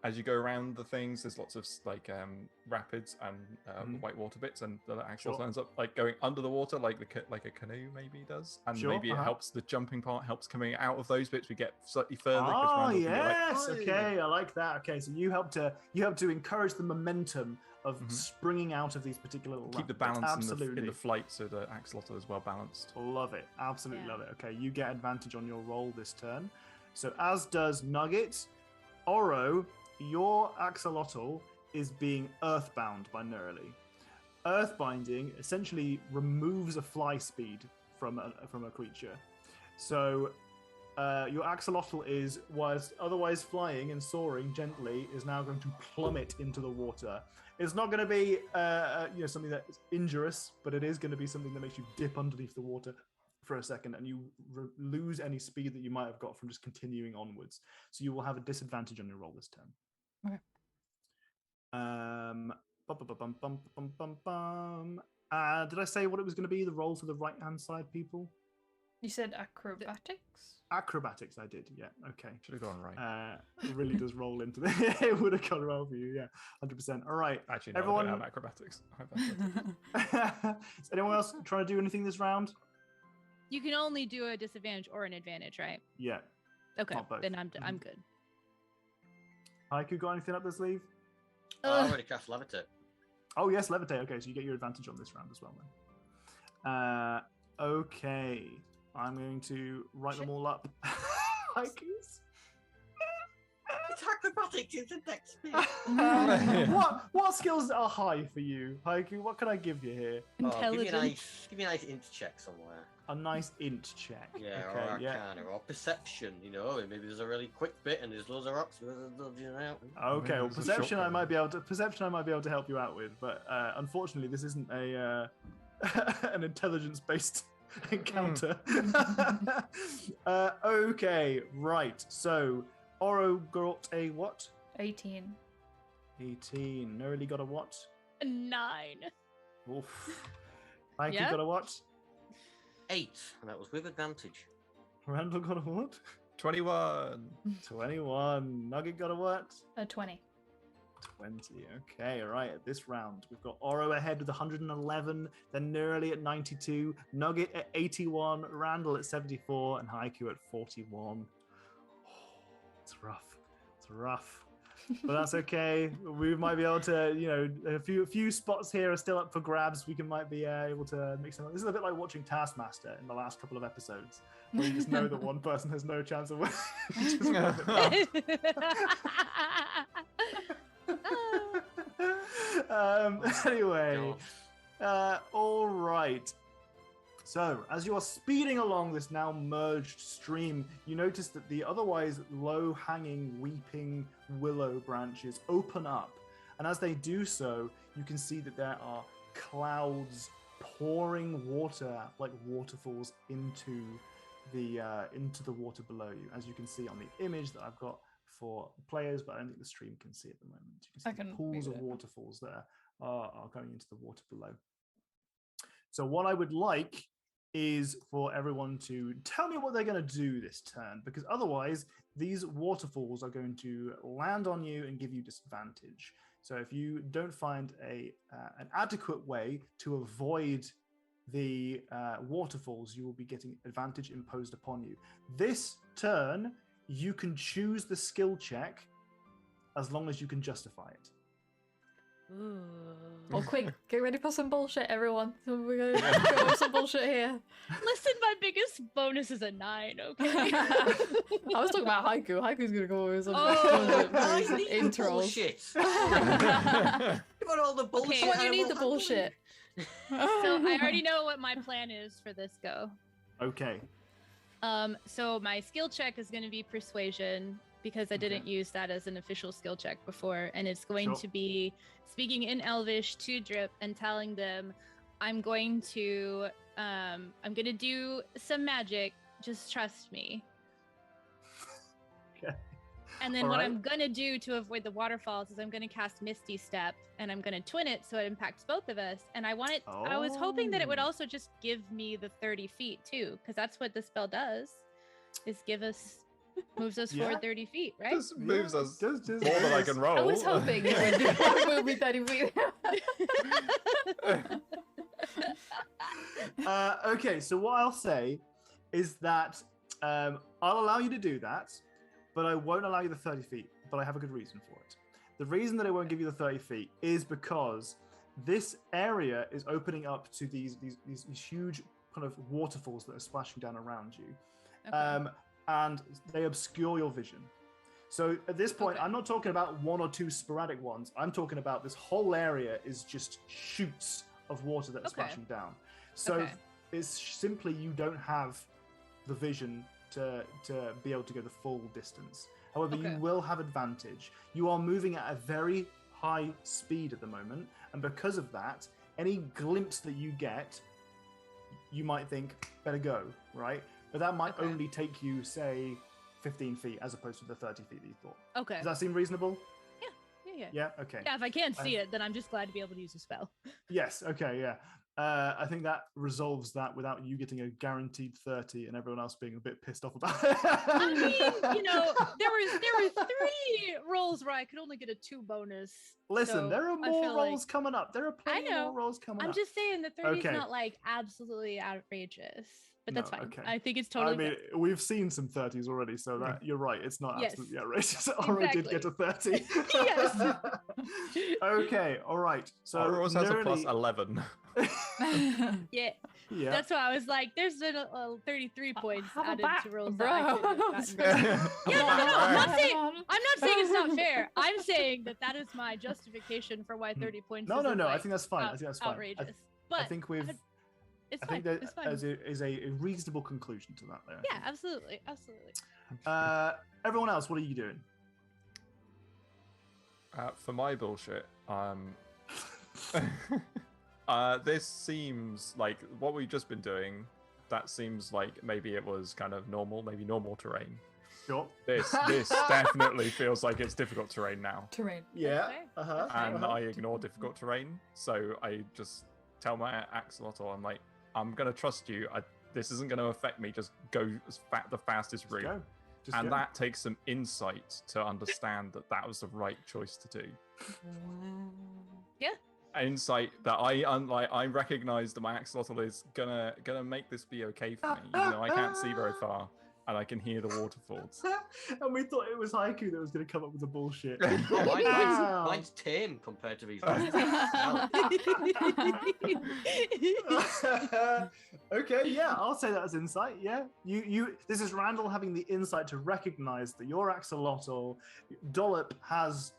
as you go around the things, there's lots of like rapids and whitewater bits, and the axolotl ends up like going under the water, like a canoe maybe does, and maybe it helps the jumping part helps coming out of those bits. We get slightly further. Oh yes, okay, I like that. Okay, so you help to encourage the momentum of springing out of these particular little keep the rapids. balance in the flight, so the axolotl is well balanced. Love it, absolutely love it. Okay, you get advantage on your roll this turn. So as does Nugget. Oro, your axolotl is being earthbound by Nerly. Earthbinding essentially removes a fly speed from a creature. So your axolotl was otherwise flying and soaring gently, is now going to plummet into the water. It's not going to be something that's injurious, but it is going to be something that makes you dip underneath the water for a second, and you lose any speed that you might have got from just continuing onwards. So you will have a disadvantage on your roll this turn. Okay. Did I say what it was going to be? The roll for the right-hand side, people? You said acrobatics? Acrobatics, I did. Yeah. Okay. Should have gone right. It really does roll into the. It would have gone well for you. Yeah, 100%. All right. Actually, no, everyone. I don't have acrobatics. I have athletics. Is anyone else trying to do anything this round? You can only do a disadvantage or an advantage, right? Yeah. Okay. Not both. Then I'm good. Haiku, got anything up their sleeve? I already cast Levitate. Oh yes, levitate. Okay, so you get your advantage on this round as well then. Okay, I'm going to write them all up. Haikus. It's acrobatics, it's a dex speed. What skills are high for you, Haiku? What can I give you here? Intelligence. Give me a nice int check somewhere. A nice int check. Yeah, okay, or Arcana, or perception, you know, and maybe there's a really quick bit and there's loads of rocks. Okay, well, there's a perception I shotgun. might be able to help you out with, but unfortunately this isn't a an intelligence-based encounter. Okay, right. So Oro got a what? 18. 18. Nerily got a what? 9. Oof. Mikey Yeah. got a what? 8, and that was with advantage. Randall got a what? 21. 21. Nugget got a what? 20. 20. Okay, all right. At this round, we've got Oro ahead with 111, then Nerily at 92, Nugget at 81, Randall at 74, and Haiku at 41. It's rough. It's rough. But that's okay. We might be able to, you know, a few spots here are still up for grabs. We might be able to make some. This is a bit like watching Taskmaster in the last couple of episodes, where you just know that one person has no chance of winning. Just rub it off. Anyway, all right. So, as you are speeding along this now merged stream, you notice that the otherwise low-hanging, weeping willow branches open up. And as they do so, you can see that there are clouds pouring water like waterfalls into the water below you, as you can see on the image that I've got for players, but I don't think the stream can see at the moment. You can see the pools of waterfalls that are going into the water below. So what I would like is for everyone to tell me what they're going to do this turn, because otherwise these waterfalls are going to land on you and give you disadvantage. So if you don't find an adequate way to avoid the waterfalls, you will be getting advantage imposed upon you. This turn, you can choose the skill check as long as you can justify it. Ooh. Oh, quick, get ready for some bullshit, everyone. We're going to go with some bullshit here. Listen, my biggest bonus is a 9, okay? I was talking about Haiku. Haiku's going to go with some intros. Bullshit. You got all the bullshit. Okay, you need the bullshit. So I already know what my plan is for this go. Okay. So my skill check is going to be persuasion, because I didn't use that as an official skill check before, and it's going to be speaking in Elvish to Drip and telling them I'm going to do some magic, just trust me. Okay. And then what I'm gonna do to avoid the waterfalls is I'm gonna cast Misty Step, and I'm gonna twin it so it impacts both of us. And I was hoping that it would also just give me the 30 feet too, because that's what the spell does, is moves us forward 30 feet, right? Just moves us more than I can roll. I was hoping it would move me 30 feet. Okay, so what I'll say is that I'll allow you to do that, but I won't allow you the 30 feet, but I have a good reason for it. The reason that I won't give you the 30 feet is because this area is opening up to these huge kind of waterfalls that are splashing down around you. Okay. And they obscure your vision. So at this point, I'm not talking about one or two sporadic ones. I'm talking about this whole area is just shoots of water that are splashing down. So it's simply you don't have the vision to be able to go the full distance. However, you will have advantage. You are moving at a very high speed at the moment, and because of that, any glimpse that you get, you might think better go, right? But that might Okay. only take you, say, 15 feet as opposed to the 30 feet that you thought. Okay. Does that seem reasonable? Yeah. Yeah. Okay. Yeah, if I can't see it, then I'm just glad to be able to use a spell. Yes. Okay. Yeah. I think that resolves that without you getting a guaranteed 30 and everyone else being a bit pissed off about it. I mean, you know, there were 3 rolls where I could only get a 2 bonus. Listen, so there are I more feel rolls coming up. There are plenty know. more rolls coming I'm up. just saying that 30 Okay. is not like absolutely outrageous, but that's No, fine. okay. I think it's totally. I mean, we've seen some 30s already, so that you're right. It's not Yes. absolutely outrageous. Oro did get a 30. Yes. Okay, all right. So Oro has a plus nearly- 11. Yeah. Yeah. That's why I was like, there's been 33 points Have a added back, to rolls bro. that I could have gotten. Yeah, no, I'm not saying it's not fair. I'm saying that is my justification for why 30 points. No. isn't, I like, think that's fine. I think that's fine. outrageous. But I think we've. it's I fine. think that It's fine. is a reasonable conclusion to that. There. Yeah, absolutely, absolutely. Everyone else, what are you doing? For my bullshit, this seems like what we've just been doing. That seems like maybe it was kind of normal, maybe normal terrain. Sure. This definitely feels like it's difficult terrain now. Terrain. Yeah. fair. Uh-huh. And I ignore difficult terrain, so I just tell my Axolotl, I'm like, I'm gonna trust you. This isn't gonna affect me. Just go the fastest route. Go. Just And go. that takes some insight to understand that was the right choice to do. Yeah. insight that I recognize that my axolotl is gonna make this be okay for me, even though I can't see very far and I can hear the waterfalls. And we thought it was Haiku that was going to come up with the bullshit. Oh, mine's tame compared to these. Okay, yeah, I'll say that as insight. Yeah, you. This is Randall having the insight to recognize that your axolotl, Dollop has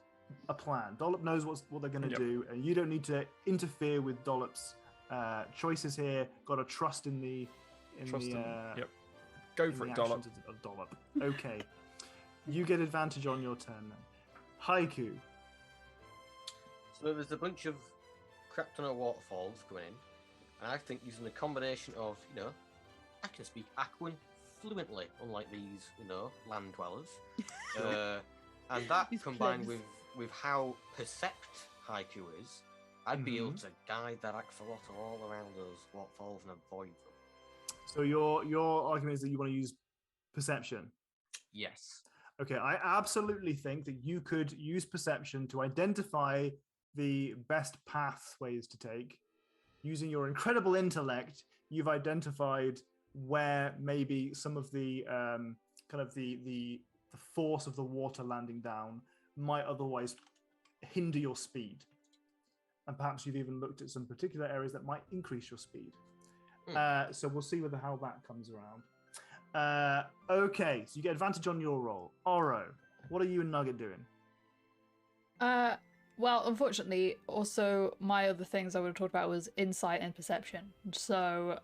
a plan. Dollop knows what they're going to do, and you don't need to interfere with Dollop's choices here. Got to trust in the. Yep. Go for it, Dollop. Of Dollop. Okay, you get advantage on your turn then. Haiku. So there's a bunch of Kryptono waterfalls going in, and I think using a combination of, I can speak Aquan fluently, unlike these, land dwellers. And that These combined plebs. with how percept Haiku is, I'd be able to guide that axolotl all around those waterfalls and avoid them. So your argument is that you want to use perception. Yes. Okay, I absolutely think that you could use perception to identify the best pathways to take. Using your incredible intellect, you've identified where maybe some of the the force of the water landing down might otherwise hinder your speed. And perhaps you've even looked at some particular areas that might increase your speed. So we'll see how that comes around. Okay, so you get advantage on your roll. Oro, what are you and Nugget doing? Well, unfortunately, also my other things I would have talked about was insight and perception. So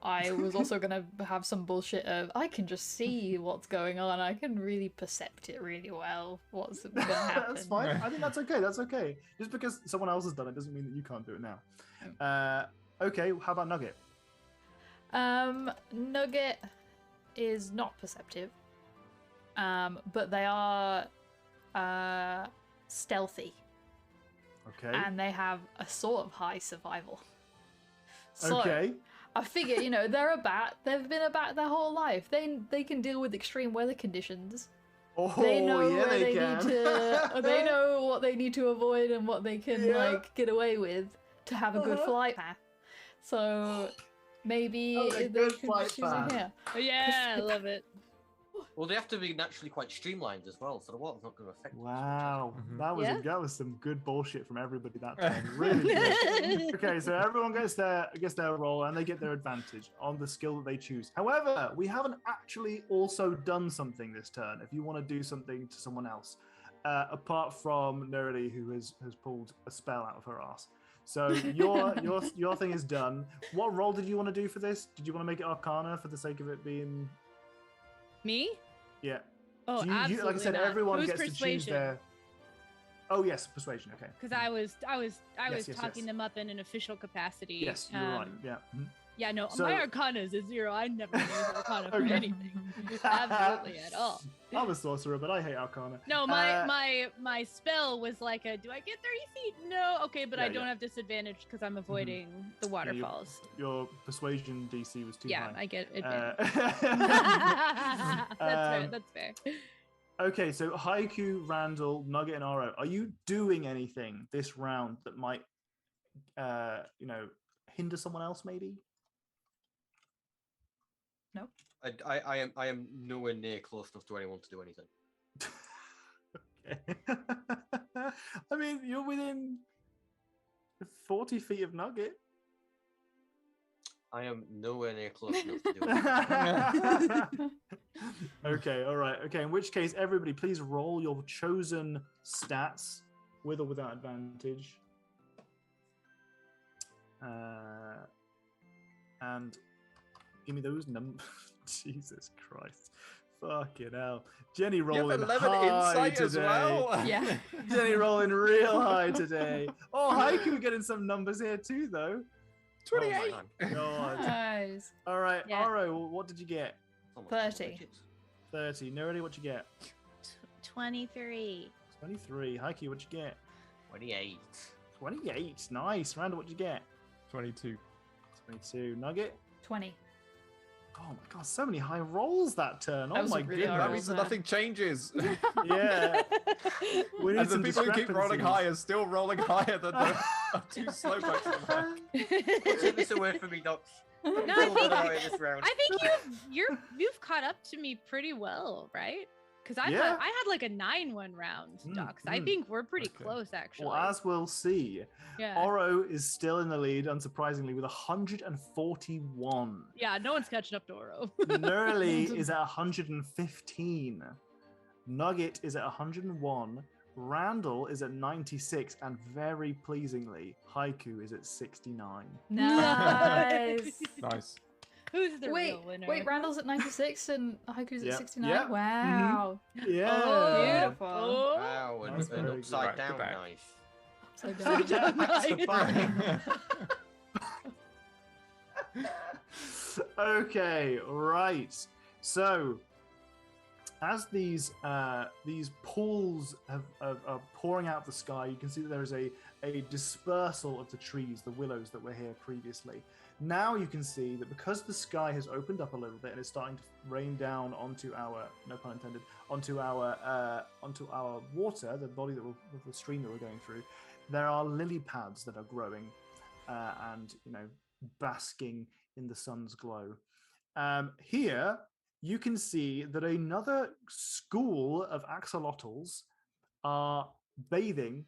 I was also going to have some bullshit of, I can just see what's going on. I can really percept it really well, what's going to happen. That's fine. I think that's okay. That's okay. Just because someone else has done it doesn't mean that you can't do it now. Okay, how about Nugget? Nugget is not perceptive, but they are stealthy. Okay. And they have a sort of high survival. So, okay. I figure, they're a bat. They've been a bat their whole life. They can deal with extreme weather conditions. Oh, They know yeah, where they can. need to. They know what they need to avoid and what they can get away with to have a good flight path. So maybe they good could flight just use it path. here. Yeah, I love it. Well, they have to be naturally quite streamlined as well, so the water's not going to affect them. Wow, Mhm. that was some good bullshit from everybody that time. Really good. Okay, so everyone gets their roll and they get their advantage on the skill that they choose. However, we haven't actually also done something this turn. If you want to do something to someone else, apart from Nerdy, who has pulled a spell out of her ass. So your thing is done. What role did you want to do for this? Did you want to make it Arcana for the sake of it being? Me? Yeah. Oh, So absolutely like I said, not. everyone Who's gets to choose persuasion? their. Oh yes, persuasion. Okay. Because I was Yes, talking yes. them up in an official capacity. Yes, you're right. Yeah. Mhm. Yeah, no, So- my Arcana is a 0. I never use Arcana for Okay. anything. Absolutely at all. I'm a sorcerer, but I hate Arcana. No, my spell was like a, do I get 30 feet? No. Okay, but Yeah, I don't yeah. have disadvantage because I'm avoiding the waterfalls. Your persuasion DC was too Yeah, high. I get advantage. That's fair. That's fair. Okay, so Haiku, Randall, Nugget, and Aro, are you doing anything this round that might, hinder someone else? Maybe. I am nowhere near close enough to anyone to do anything. Okay. I mean, you're within 40 feet of Nugget. I am nowhere near close enough to do anything. Okay, all right. Okay, in which case, everybody, please roll your chosen stats with or without advantage. And give me those numbers. Jesus Christ. Fucking hell. Jenny You have rolling 11 high insight today. as well. Yeah. Jenny rolling real high today. Oh, Haiku getting some numbers here too, though. 28. Oh, God. Nice. All right, Yeah. Aro, what did you get? almost 30. digits. 30. Nerdy, what you get? 23. 23. Haiku, what you get? 28. 28. Nice. Randall, what you get? 22. 22. Nugget? 20. Oh my god, so many high rolls that turn. That Oh was my a really goodness. high That roll. means that nothing changes. Yeah. We need And the some people who keep rolling discrepancies. higher still rolling higher than the two slow back to the back. Take this away from me, Docs. No, I Roll think that away this round. I think you've caught up to me pretty well, right? Because I Yeah. had like a 9-1 round, Mm, Docs. I mm. think we're pretty Okay. close, actually. Well, as we'll see, yeah. Oro is still in the lead, unsurprisingly, with 141. Yeah, no one's catching up to Oro. Nerly is at 115. Nugget is at 101. Randall is at 96. And very pleasingly, Haiku is at 69. Nice. Nice. Who's the wait, real winner? wait, Randall's at 96 and Haiku's Yep, at 69? yep, Wow. Yeah. Oh, Beautiful. Oh. Wow, That's an very upside good. down Back to knife. So down. Back to back. Okay, right. So, as these pools are pouring out of the sky, you can see that there is a dispersal of the trees, the willows that were here previously. Now you can see that because the sky has opened up a little bit and it's starting to rain down onto our, no pun intended, onto our water, the body that the stream that we're going through, there are lily pads that are growing and basking in the sun's glow. Here you can see that another school of axolotls are bathing,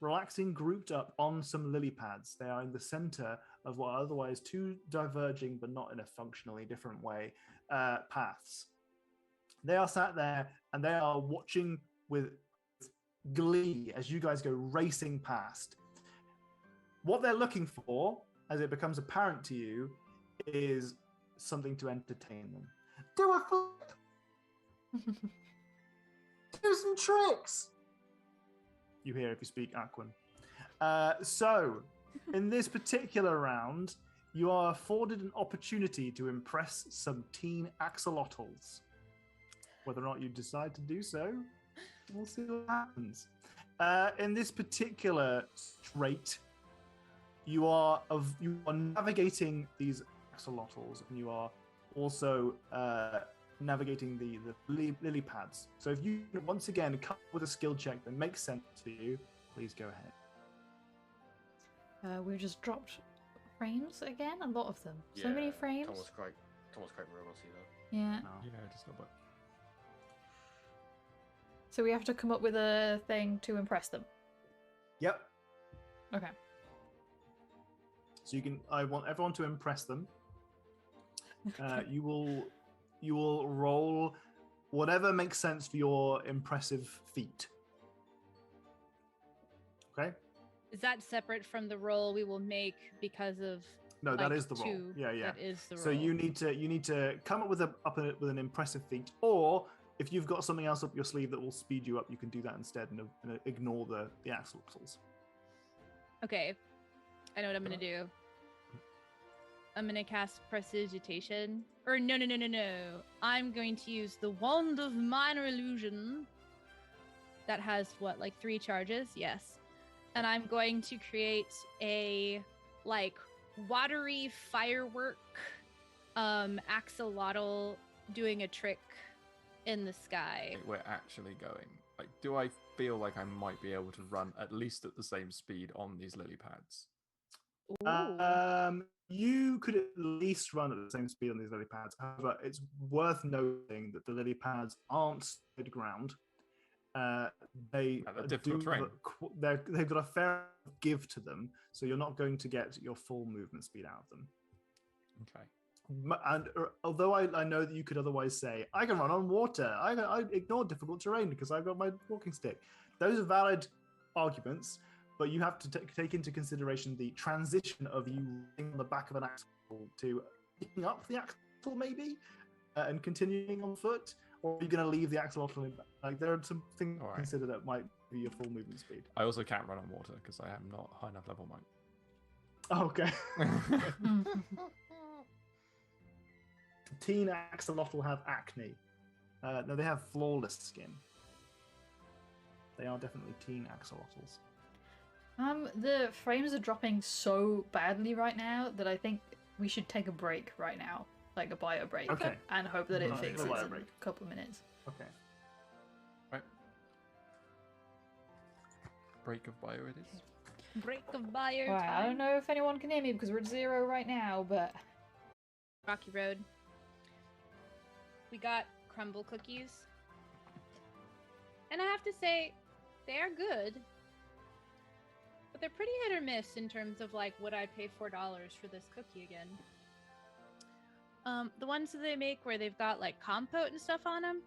relaxing, grouped up on some lily pads. They are in the center of what are otherwise two diverging, but not in a functionally different way, paths. They are sat there and they are watching with glee as you guys go racing past. What they're looking for, as it becomes apparent to you, is something to entertain them. Do a flip! Do some tricks! You hear if you speak Aquan. So, in this particular round, you are afforded an opportunity to impress some teen axolotls. Whether or not you decide to do so, we'll see what happens. In this particular strait, you are navigating these axolotls, and you are also navigating the lily pads. So if you once again come with a skill check that makes sense to you, please go ahead. We've just dropped frames again, a lot of them. So Yeah, many frames. Thomas quite robot-y though. Yeah. No. Yeah, just a little bit. So we have to come up with a thing to impress them. Yep. Okay. So I want everyone to impress them. You will roll whatever makes sense for your impressive feat. Okay? Is that separate from the roll we will make because of? No, that like, is the roll. two? Yeah. That is the roll. So you need to come up with an impressive feat, or if you've got something else up your sleeve that will speed you up, you can do that instead and ignore the axolotls. Okay, I know what I'm gonna do. I'm gonna cast Prestidigitation. Or no. I'm going to use the Wand of Minor Illusion. That has what, like 3 charges? Yes. And I'm going to create a like watery firework axolotl doing a trick in the sky. We're actually going. Like, do I feel like I might be able to run at least at the same speed on these lily pads? You could at least run at the same speed on these lily pads. However, it's worth noting that the lily pads aren't solid ground. They've got a fair give to them, so you're not going to get your full movement speed out of them. Okay. And although I know that you could otherwise say, I can run on water, I ignore difficult terrain because I've got my walking stick. Those are valid arguments, but you have to take into consideration the transition of you running on the back of an axolotl to picking up the axolotl maybe, and continuing on foot, or are you going to leave the axolotl in? Like, there are some things to consider that might be your full movement speed. I also can't run on water because I am not high enough level monk. Okay. Teen axolotl have acne. No, they have flawless skin. They are definitely teen axolotls. The frames are dropping so badly right now that I think we should take a break right now, like a bio break, okay, and hope that it fixes in a couple of minutes. Okay. Right. Break of bio it is. Break of bio. Right, I don't know if anyone can hear me because we're at 0 right now, but Rocky Road. We got Crumble Cookies. And I have to say, they are good. But they're pretty hit or miss in terms of like, would I pay $4 for this cookie again? The ones that they make where they've got like compote and stuff on them,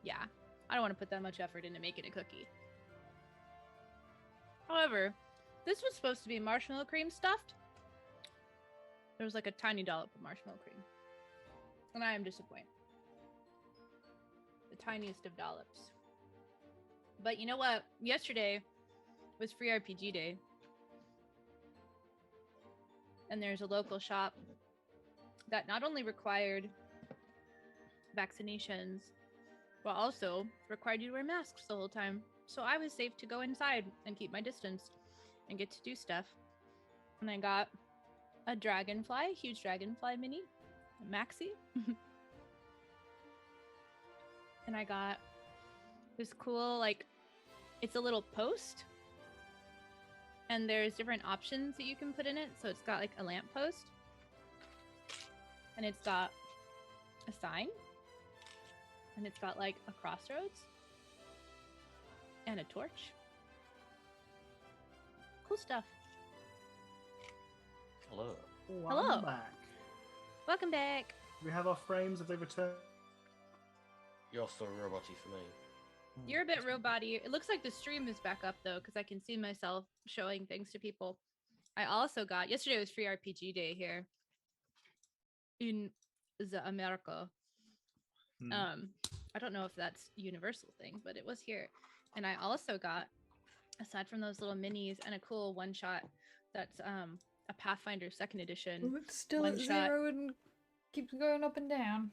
yeah, I don't want to put that much effort into making a cookie. However, this was supposed to be marshmallow cream stuffed. There was like a tiny dollop of marshmallow cream. And I am disappointed. The tiniest of dollops. But you know what? Yesterday was free RPG day. And there's a local shop that not only required vaccinations, but also required you to wear masks the whole time. So I was safe to go inside and keep my distance and get to do stuff. And I got a dragonfly, huge dragonfly mini, a maxi. And I got this cool, like, it's a little post. And there's different options that you can put in it. So it's got like a lamp post. And it's got a sign. And it's got like a crossroads. And a torch. Cool stuff. Hello. Hello. Back. Welcome back. We have our frames. Have they returned? You're so roboty for me. You're a bit robot-y. It looks like the stream is back up though, because I can see myself showing things to people. I also got, yesterday was free RPG day here in the America. I don't know if that's a universal thing, but it was here. And I also got, aside from those little minis and a cool one-shot that's a Pathfinder 2nd edition. Ooh, it's still at 0 and keeps going up and down.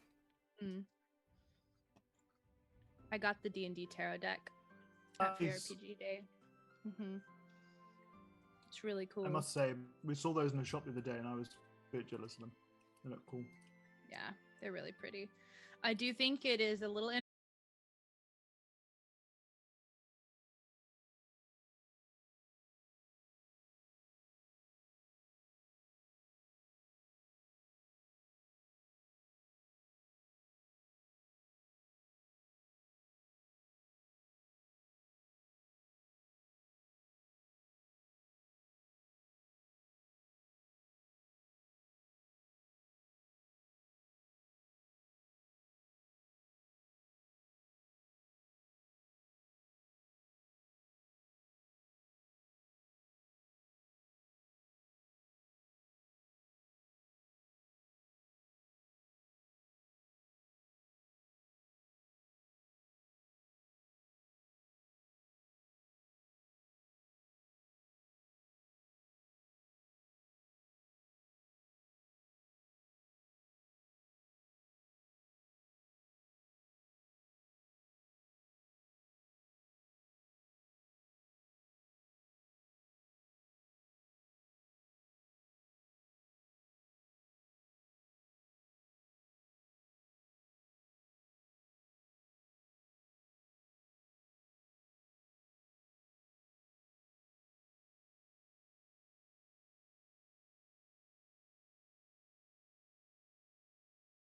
I got the D&D tarot deck at free RPG day. It's really cool. I must say, we saw those in the shop the other day and I was a bit jealous of them. They look cool. Yeah, they're really pretty. I do think it is a little